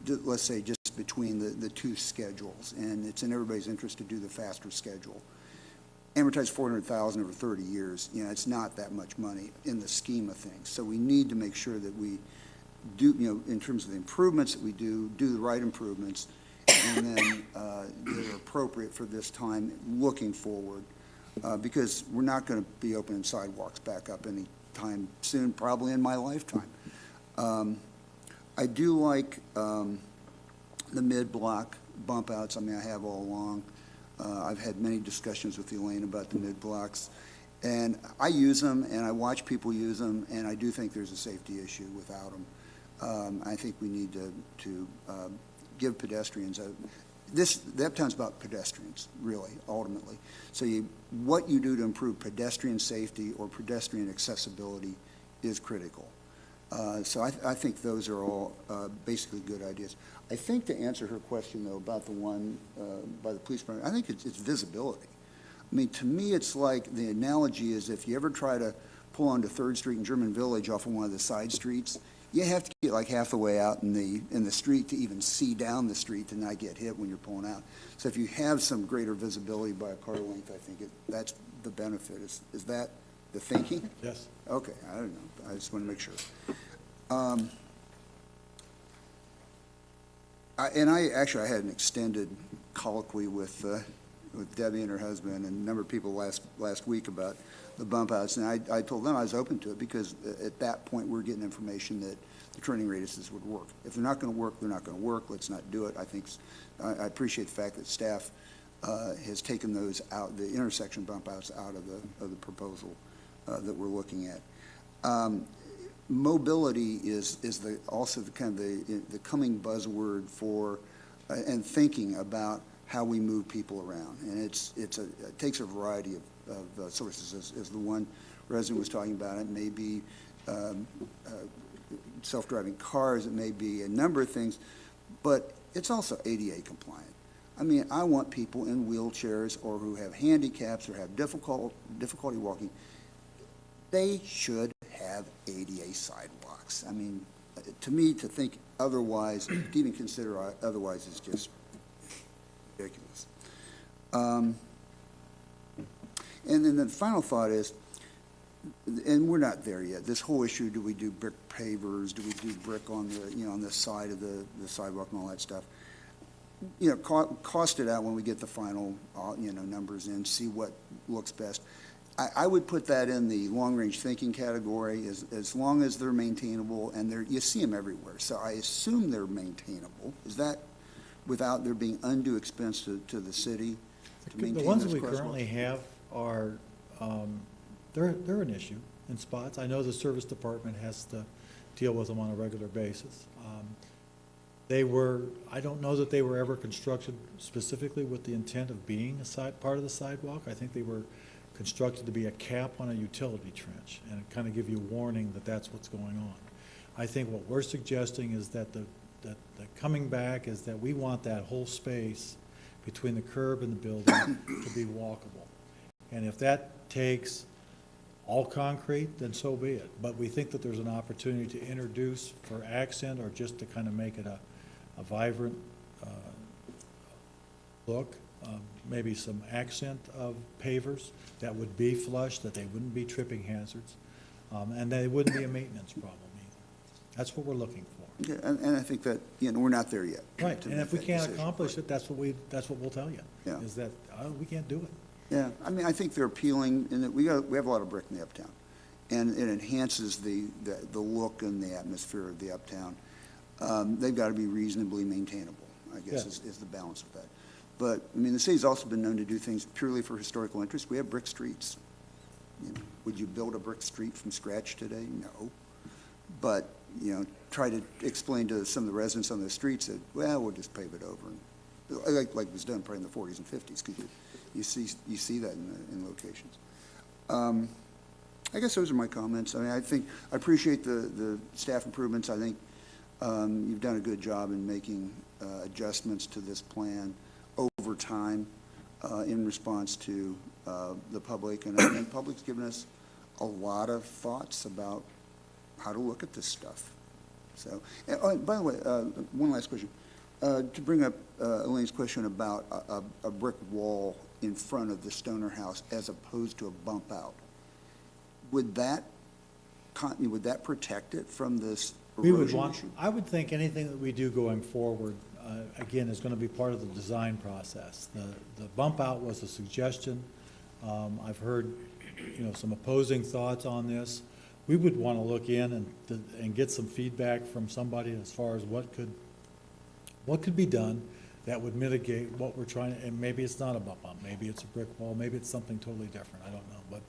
let's say just between the two schedules, and it's in everybody's interest to do the faster schedule. Amortize $400,000 over 30 years, it's not that much money in the scheme of things. So we need to make sure that we do, in terms of the improvements that we do the right improvements, and then that are appropriate for this time looking forward, because we're not going to be opening sidewalks back up anytime soon, probably in my lifetime. I do like the mid-block bump outs. I have all along. I've had many discussions with Elaine about the mid-blocks, and I use them, and I watch people use them, and I do think there's a safety issue without them. I think we need to give pedestrians the Uptown's about pedestrians, really, ultimately. So what you do to improve pedestrian safety or pedestrian accessibility is critical. So I think those are all basically good ideas. I think to answer her question, though, about the one by the police department, I think it's visibility. To me, it's like the analogy is if you ever try to pull onto 3rd Street in German Village off of one of the side streets, you have to get like half the way out in the street to even see down the street to not get hit when you're pulling out. So if you have some greater visibility by a car length, I think that's the benefit. Is that the thinking? Yes. Okay, I don't know. I just want to make sure. I had an extended colloquy with Debbie and her husband and a number of people last week about the bump outs, and I told them I was open to it because at that point we're getting information that the turning radiuses would work. If they're not going to work, they're not going to work. Let's not do it. I appreciate the fact that staff has taken those out, the intersection bump outs out of the proposal that we're looking at. Mobility is also the kind of the coming buzzword for and thinking about how we move people around, and it takes a variety of sources, as the one resident was talking about. It may be self-driving cars, it may be a number of things, but it's also ADA compliant. I want people in wheelchairs or who have handicaps or have difficulty walking. They should have ADA sidewalks. To me, to think otherwise, to even consider otherwise is just ridiculous. And then the final thought is, and we're not there yet, this whole issue, do we do brick pavers, do we do brick on the side of the sidewalk and all that stuff? Cost it out when we get the final numbers in, see what looks best. I would put that in the long-range thinking category as long as they're maintainable, and you see them everywhere. So I assume they're maintainable. Is that without there being undue expense to the city to maintain The ones those we crosswalks? currently have are they're an issue in spots. I know the service department has to deal with them on a regular basis. I don't know that they were ever constructed specifically with the intent of being part of the sidewalk. I think they were constructed to be a cap on a utility trench and kind of give you a warning that that's what's going on. I think what we're suggesting is that the coming back is that we want that whole space between the curb and the building to be walkable. And if that takes all concrete, then so be it. But we think that there's an opportunity to introduce for accent or just to kind of make it a vibrant look, maybe some accent of pavers that would be flush, that they wouldn't be tripping hazards, and they wouldn't be a maintenance problem either. That's what we're looking for. Yeah, and I think that, we're not there yet. Right, to and make if we that can't decision. accomplish it, that's what we'll tell you. Yeah. Is that, we can't do it. Yeah, I mean, I think they're appealing, and that we have a lot of brick in the uptown, and it enhances the look and the atmosphere of the uptown. They've got to be reasonably maintainable, I guess, Yeah. is the balance of that. But, I mean, the city's also been known to do things purely for historical interest. We have brick streets. Would you build a brick street from scratch today? No. But, try to explain to some of the residents on the streets that, well, we'll just pave it over. And like was done probably in the 40s and 50s, because you see that in locations. I guess those are my comments. I mean, I appreciate the staff improvements. I think you've done a good job in making adjustments to this plan over time in response to the public. And the public's given us a lot of thoughts about how to look at this stuff. So, by the way, one last question. To bring up Elaine's question about a brick wall in front of the Stoner house as opposed to a bump out, would that protect it from this erosion issue? I would think anything that we do going forward, again, is going to be part of the design process. The bump out was a suggestion. I've heard, some opposing thoughts on this. We would want to look in and get some feedback from somebody as far as what could be done that would mitigate what we're trying to, and maybe it's not a bump out, maybe it's a brick wall, maybe it's something totally different, I don't know. But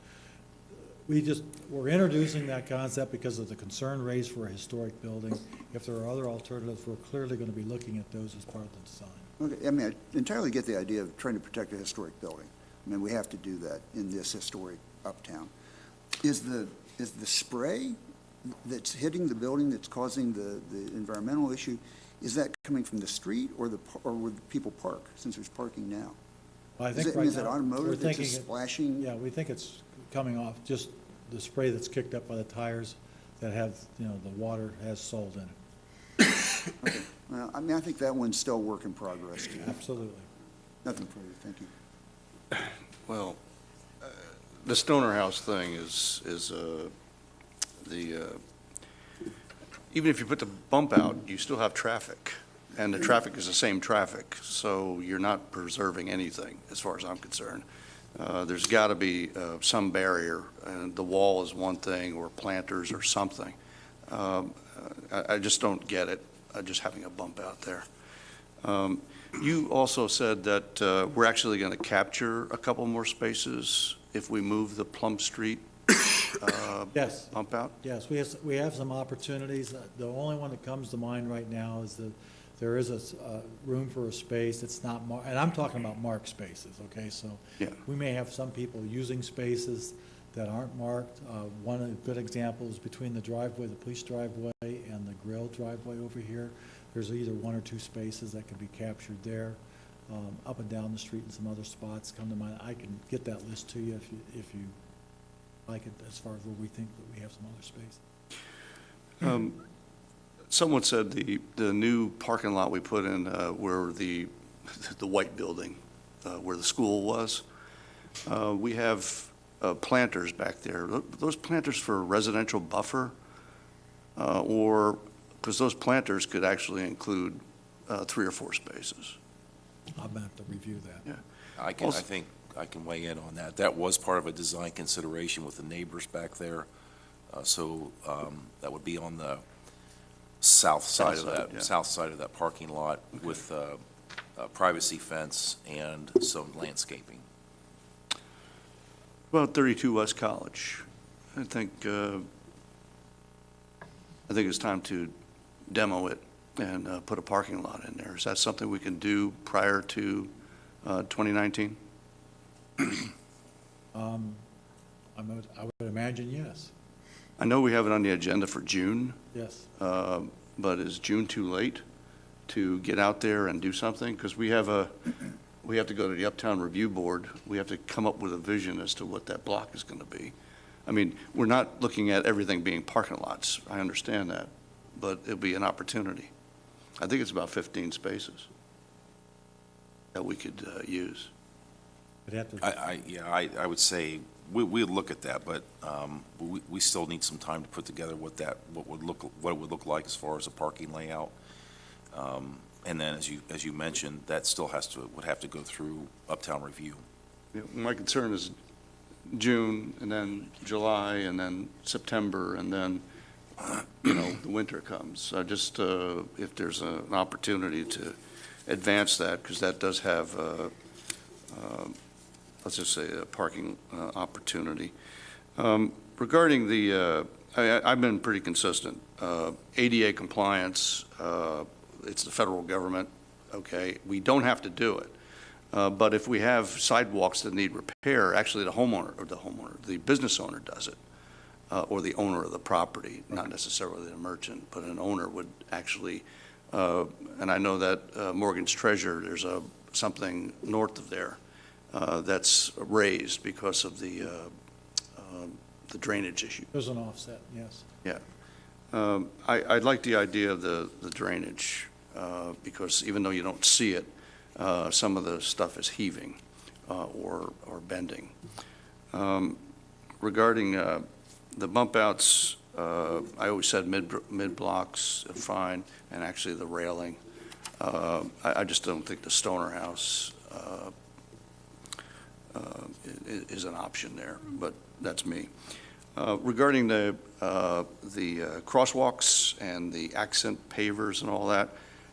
we're introducing that concept because of the concern raised for a historic building. If there are other alternatives, we're clearly going to be looking at those as part of the design. Okay, I mean, I entirely get the idea of trying to protect a historic building. I mean, we have to do that in this historic uptown. Is the spray that's hitting the building that's causing the environmental issue, is that coming from the street or where people park, since there's parking now? Well, I think Is it automotive that's just thinking splashing? Yeah, we think it's coming off just the spray that's kicked up by the tires that have, the water has salt in it. Okay. Well, I mean, I think that one's still work in progress, too. Absolutely. Nothing further, thank you. Well, the Stoner House thing is even if you put the bump out, you still have traffic, and the traffic is the same traffic, so you're not preserving anything, as far as I'm concerned. There's got to be some barrier, and the wall is one thing, or planters or something. I just don't get it, just having a bump out there. You also said that we're actually going to capture a couple more spaces if we move the Plum Street Yes. bump out? Yes, we have some opportunities. The only one that comes to mind right now is that there is a room for a space that's not and I'm talking about marked spaces, okay? So Yeah. we may have some people using spaces that aren't marked. One of the good examples is between the driveway, the police driveway, and the grill driveway over here. There's either one or two spaces that could be captured there. Up and down the street and some other spots come to mind. I can get that list to you if you like it, as far as where we think that we have some other space. Someone said the new parking lot we put in where the white building, where the school was, we have planters back there. Those planters for a residential buffer, or, because those planters could actually include 3 or 4 spaces. I'm gonna have to review that. Yeah. I think I can weigh in on that. That was part of a design consideration with the neighbors back there. So that would be on the south side of that parking lot with a privacy fence and some landscaping. About 32 West College. I think it's time to demo it and put a parking lot in there. Is that something we can do prior to 2019? I would imagine yes. I know we have it on the agenda for June, Yes. but is June too late to get out there and do something? Because we have to go to the Uptown Review Board. We have to come up with a vision as to what that block is going to be. I mean, we're not looking at everything being parking lots. I understand that, but it'll be an opportunity. I think it's about 15 spaces that we could use. I would say we'd look at that, but we still need some time to put together what it would look like as far as a parking layout. And then, as you mentioned, that still would have to go through Uptown Review. Yeah, my concern is June, and then July, and then September, and then, the winter comes. I just, if there's an opportunity to advance that, because that does have, let's just say, a parking opportunity. Regarding I've been pretty consistent. ADA compliance, it's the federal government, okay? We don't have to do it. But if we have sidewalks that need repair, actually the business owner does it, or the owner of the property, not necessarily the merchant, but an owner would actually, and I know that Morgan's Treasure, there's something north of there that's raised because of the drainage issue. There's an offset, yes. Yeah. I like the idea of the drainage, because even though you don't see it, some of the stuff is heaving or bending. Regarding the bump outs, I always said mid-blocks are fine, and actually the railing. I just don't think the Stoner House is an option there, but that's me. Regarding the crosswalks and the accent pavers and all that,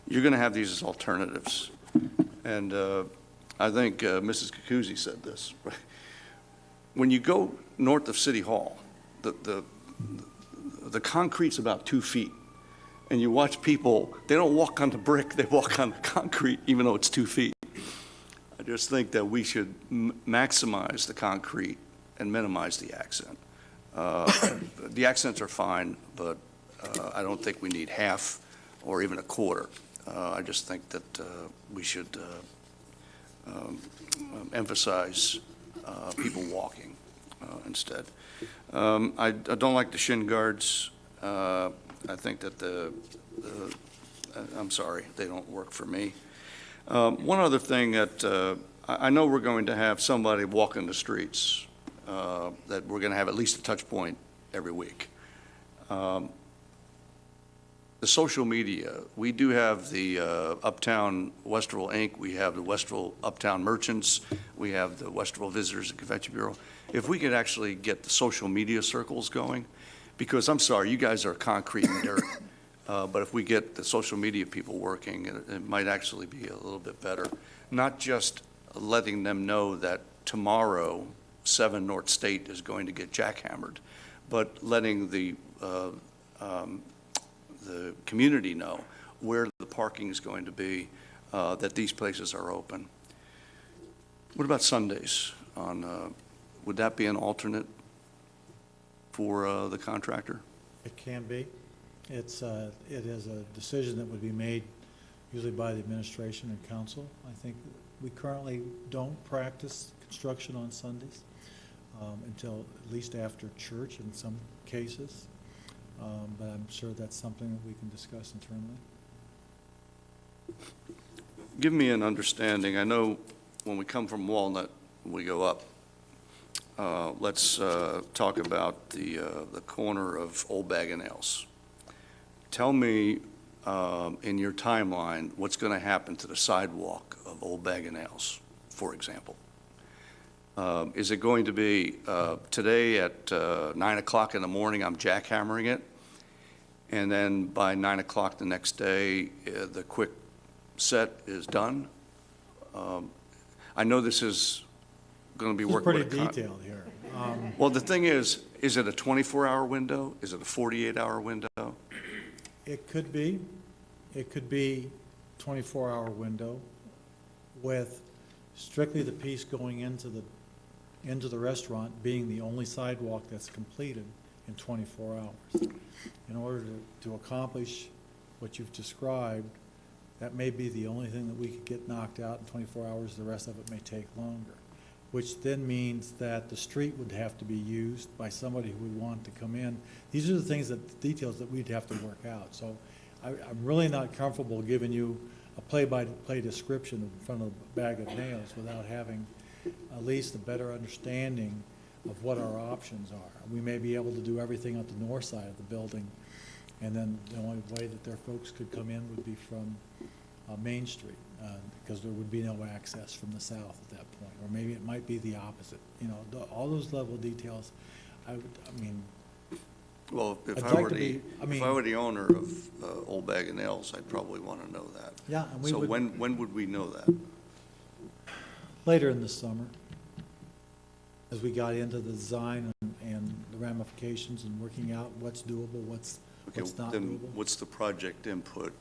you're going to have these as alternatives. And I think Mrs. Kikuzi said this. When you go north of City Hall, the concrete's about 2 feet. And you watch people, they don't walk on the brick, they walk on the concrete, even though it's 2 feet. I just think that we should maximize the concrete and minimize the accent. The accents are fine, but I don't think we need half or even a quarter. I just think that we should emphasize people walking instead. I don't like the shin guards. I think that I'm sorry, they don't work for me. One other thing that I know we're going to have somebody walking the streets, that we're going to have at least a touch point every week. The social media, we do have the Uptown Westerville Inc., we have the Westerville Uptown Merchants, we have the Westerville Visitors and Convention Bureau. If we could actually get the social media circles going, because I'm sorry, you guys are concrete and dirt, but if we get the social media people working, it might actually be a little bit better. Not just letting them know that tomorrow 7 North State is going to get jackhammered, but letting the community know where the parking is going to be, that these places are open. What about Sundays? Would that be an alternate for the contractor? It can be. It is a decision that would be made usually by the administration and council. I think we currently don't practice construction on Sundays until at least after church in some cases. But I'm sure that's something that we can discuss internally. Give me an understanding. I know when we come from Walnut, we go up. Let's talk about the corner of Old Bag and Ales. Tell me in your timeline what's going to happen to the sidewalk of Old Bag and Ales, for example. Is it going to be today at 9 o'clock in the morning, I'm jackhammering it, and then by 9 o'clock the next day, the quick set is done? I know this is going to be working with pretty detailed here. Well, the thing is it a 24-hour window? Is it a 48-hour window? It could be. It could be 24-hour window with strictly the piece going into the restaurant being the only sidewalk that's completed in 24 hours. In order to accomplish what you've described, that may be the only thing that we could get knocked out in 24 hours. The rest of it may take longer, which then means that the street would have to be used by somebody who would want to come in. These are the things the details that we'd have to work out. So I'm really not comfortable giving you a play-by-play description in front of a bag of nails without having at least a better understanding of what our options are. We may be able to do everything at the north side of the building, and then the only way that their folks could come in would be from Main Street, because there would be no access from the south at that point. Or maybe it might be the opposite. You know, all those level details, Well, if I'd I like were to the, be- if I were the owner of Old Bag of Nails, I'd probably want to know that. Yeah, and we So would- when would we know that? later in the summer, as we got into the design and the ramifications and working out what's doable, what's not Then doable. what's the project input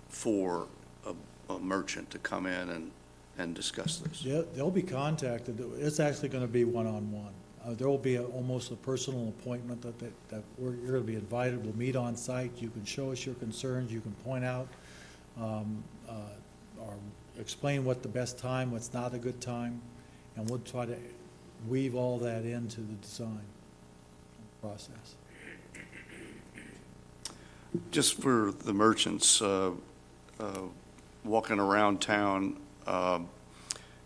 for a merchant to come in and discuss this? Yeah, they'll be contacted. It's actually going to be one-on-one. There will be almost a personal appointment that you're going to be invited. We'll meet on site. You can show us your concerns. You can point out or explain what the best time, what's not a good time, and we'll try to weave all that into the design process. Just for the merchants walking around town,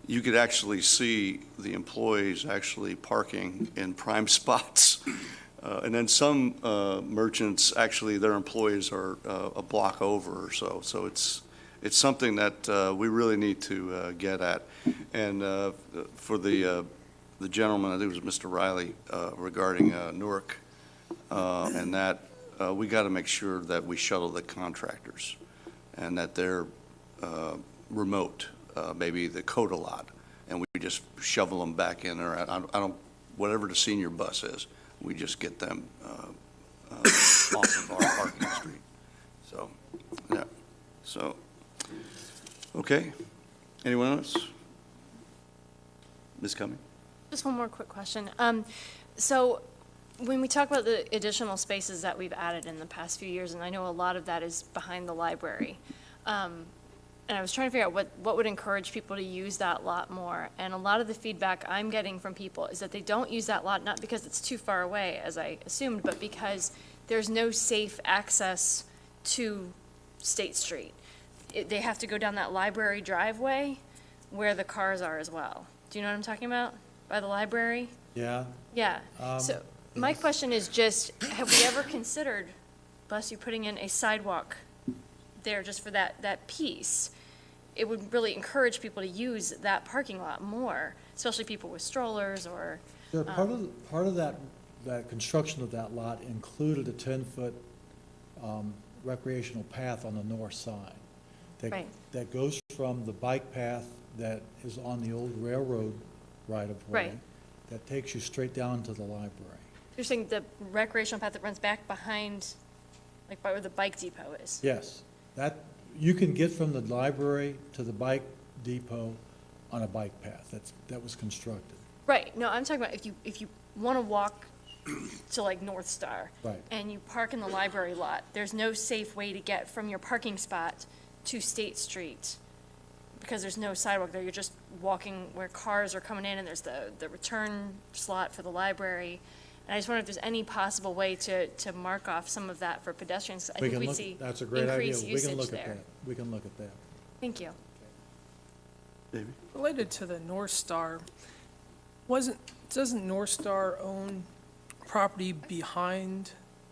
you could actually see the employees actually parking in prime spots. And then some merchants, actually, their employees are a block over or so. So it's something that we really need to get at. And for the gentleman, I think it was Mr. Riley, regarding Newark, and that we got to make sure that we shuttle the contractors and that they're remote, maybe the Coda lot, and we just shovel them back in there. I don't, whatever the senior bus is, we just get them off of our parking street. So, yeah. So, okay. Anyone else? Ms. Cumming? Just one more quick question. So when we talk about the additional spaces that we've added in the past few years, and I know a lot of that is behind the library, and I was trying to figure out what would encourage people to use that lot more. And a lot of the feedback I'm getting from people is that they don't use that lot, not because it's too far away, as I assumed, but because there's no safe access to State Street. They have to go down that library driveway where the cars are as well. Do you know what I'm talking about? By the library? Yeah? Yeah. So my question is just, have we ever considered, bless you, putting in a sidewalk there just for that piece? It would really encourage people to use that parking lot more, especially people with strollers or. Sure, part of that construction of that lot included a 10-foot recreational path on the north side. Right. That goes from the bike path that is on the old railroad right-of-way. Right. That takes you straight down to the library. You're saying the recreational path that runs back behind, like by where the bike depot is? Yes, you can get from the library to the bike depot on a bike path that was constructed. Right, no, I'm talking about if you want to walk to like North Star. Right. And you park in the library lot, there's no safe way to get from your parking spot to State Street because there's no sidewalk there. You're just walking where cars are coming in and there's the return slot for the library. And I just wonder if there's any possible way to mark off some of that for pedestrians. I think we'd see That's a great idea. increased We can usage look at there. that. We can look at that. Thank you. David? Related to the North Star, doesn't North Star own property behind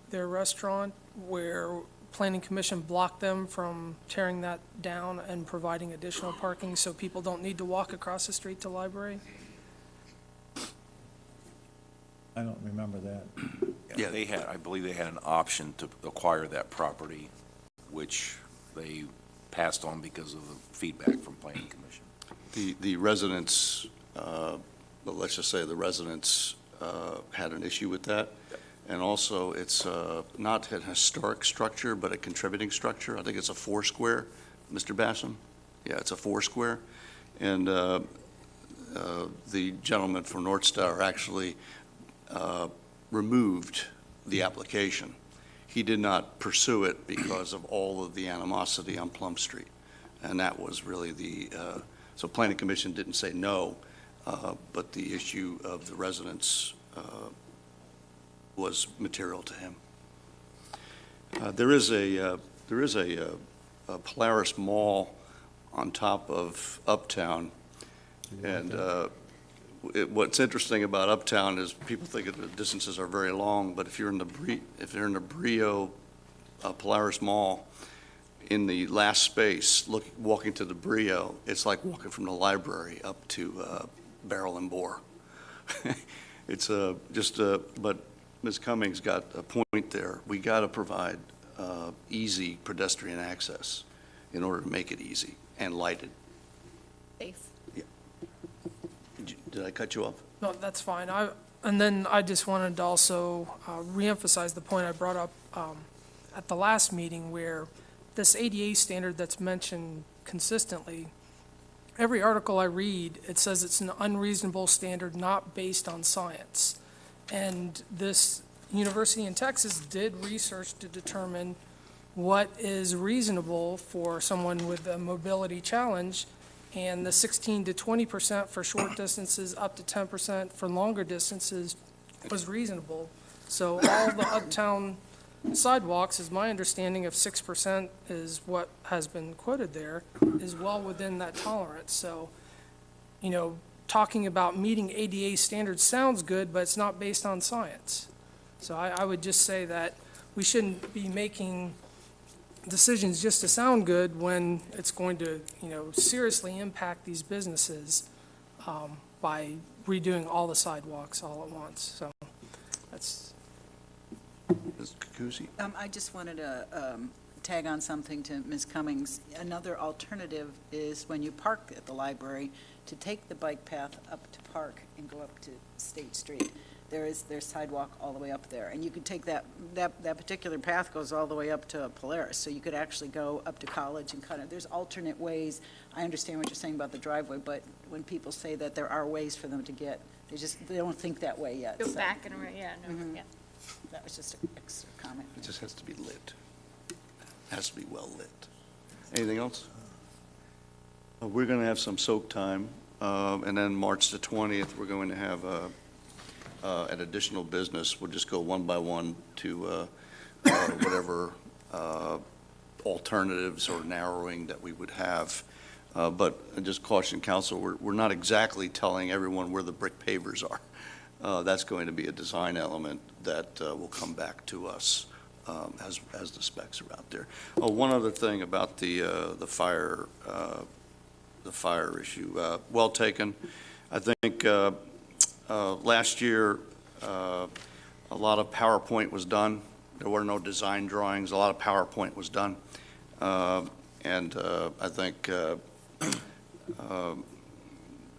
their restaurant where Planning Commission blocked them from tearing that down and providing additional parking so people don't need to walk across the street to library? I don't remember that. Yeah, I believe they had an option to acquire that property, which they passed on because of the feedback from Planning Commission. The residents, let's just say the residents had an issue with that. And also, it's not a historic structure, but a contributing structure. I think it's a four-square, Mr. Bassam? Yeah, it's a four-square. And the gentleman from North Star actually removed the application. He did not pursue it because of all of the animosity on Plum Street. And that was really so Planning Commission didn't say no, but the issue of the residents was material to him. There is a Polaris Mall on top of Uptown, and what's interesting about Uptown is people think that the distances are very long, but if you're in the Brio Polaris Mall, in the last space, walking to the Brio, it's like walking from the library up to Barrel and Bore. It's but Ms. Cummings got a point there. We got to provide easy pedestrian access in order to make it easy and lighted. Safe. Yeah. Did I cut you off? No, that's fine. And then I just wanted to also reemphasize the point I brought up at the last meeting, where this ADA standard that's mentioned consistently, every article I read, it says it's an unreasonable standard not based on science. And this university in Texas did research to determine what is reasonable for someone with a mobility challenge, and the 16 to 20% for short distances, up to 10% for longer distances was reasonable. So all the Uptown sidewalks, is my understanding of 6% is what has been quoted there, is well within that tolerance. So, you know, talking about meeting ADA standards sounds good, but it's not based on science. So I would just say that we shouldn't be making decisions just to sound good when it's going to, you know, seriously impact these businesses by redoing all the sidewalks all at once. So that's. Ms. Kukusi? I just wanted to tag on something to Ms. Cummings. Another alternative is when you park at the library, to take the bike path up to Park and go up to State Street. There's sidewalk all the way up there, and you could take that particular path goes all the way up to Polaris, so you could actually go up to College and kind of, there's alternate ways. I understand what you're saying about the driveway, but when people say that there are ways for them to get, they don't think that way yet. Go so. back and, yeah, no, yeah. That was just an extra comment. It just has to be lit. Has to be well lit. Anything else? We're going to have some soak time, and then March the 20th, we're going to have an additional business. We'll just go one by one to whatever alternatives or narrowing that we would have. But I just caution council, we're not exactly telling everyone where the brick pavers are. That's going to be a design element that will come back to us as the specs are out there. Oh, one other thing about the fire issue. Well taken. I think last year a lot of PowerPoint was done. There were no design drawings. A lot of PowerPoint was done, and I think.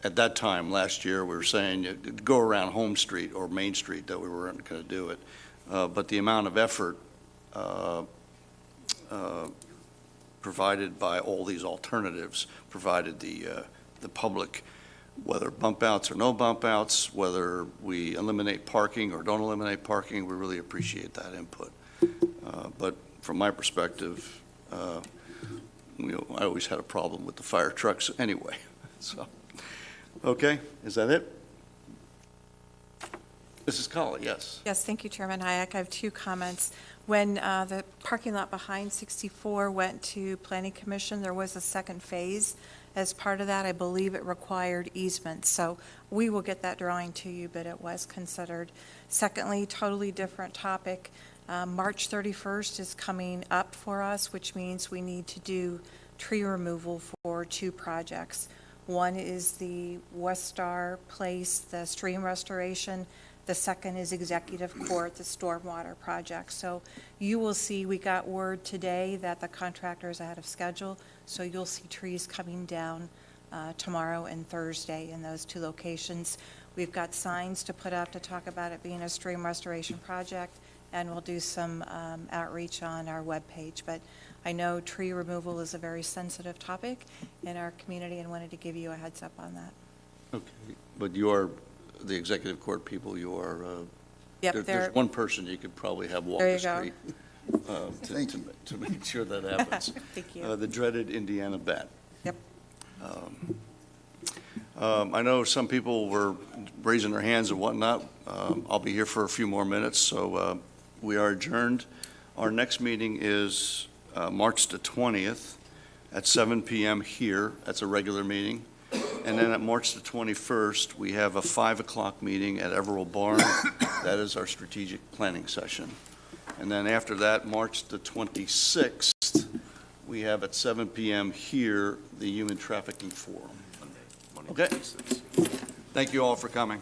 At that time, last year, we were saying you'd go around Home Street or Main Street, that we weren't going to do it. But the amount of effort provided by all these alternatives provided the public, whether bump outs or no bump outs, whether we eliminate parking or don't eliminate parking, we really appreciate that input. But from my perspective, you know, I always had a problem with the fire trucks anyway, so. Okay, is that it? Mrs. Colley, yes. Yes, thank you, Chairman Hayek. I have two comments. When the parking lot behind 64 went to Planning Commission, there was a second phase. As part of that, I believe it required easement. So we will get that drawing to you, but it was considered. Secondly, totally different topic. March 31st is coming up for us, which means we need to do tree removal for two projects. One is the West Star Place, the stream restoration. The second is Executive Court, the stormwater project. So you will see, we got word today that the contractor is ahead of schedule, so you'll see trees coming down tomorrow and Thursday in those two locations. We've got signs to put up to talk about it being a stream restoration project, and we'll do some outreach on our webpage. But I know tree removal is a very sensitive topic in our community and wanted to give you a heads up on that. Okay, but you are the executive court people, you are, Yep, there's there- one person you could probably have walk There the you go. street to make sure that happens. Thank you. The dreaded Indiana bat. Yep. I know some people were raising their hands and whatnot. I'll be here for a few more minutes, so we are adjourned. Our next meeting is March the 20th at 7 PM here. That's a regular meeting. And then at March the 21st, we have a 5 o'clock meeting at Everett Barn. That is our strategic planning session. And then after that, March the 26th, we have at 7 PM here, the Human Trafficking Forum. Okay? Thank you all for coming.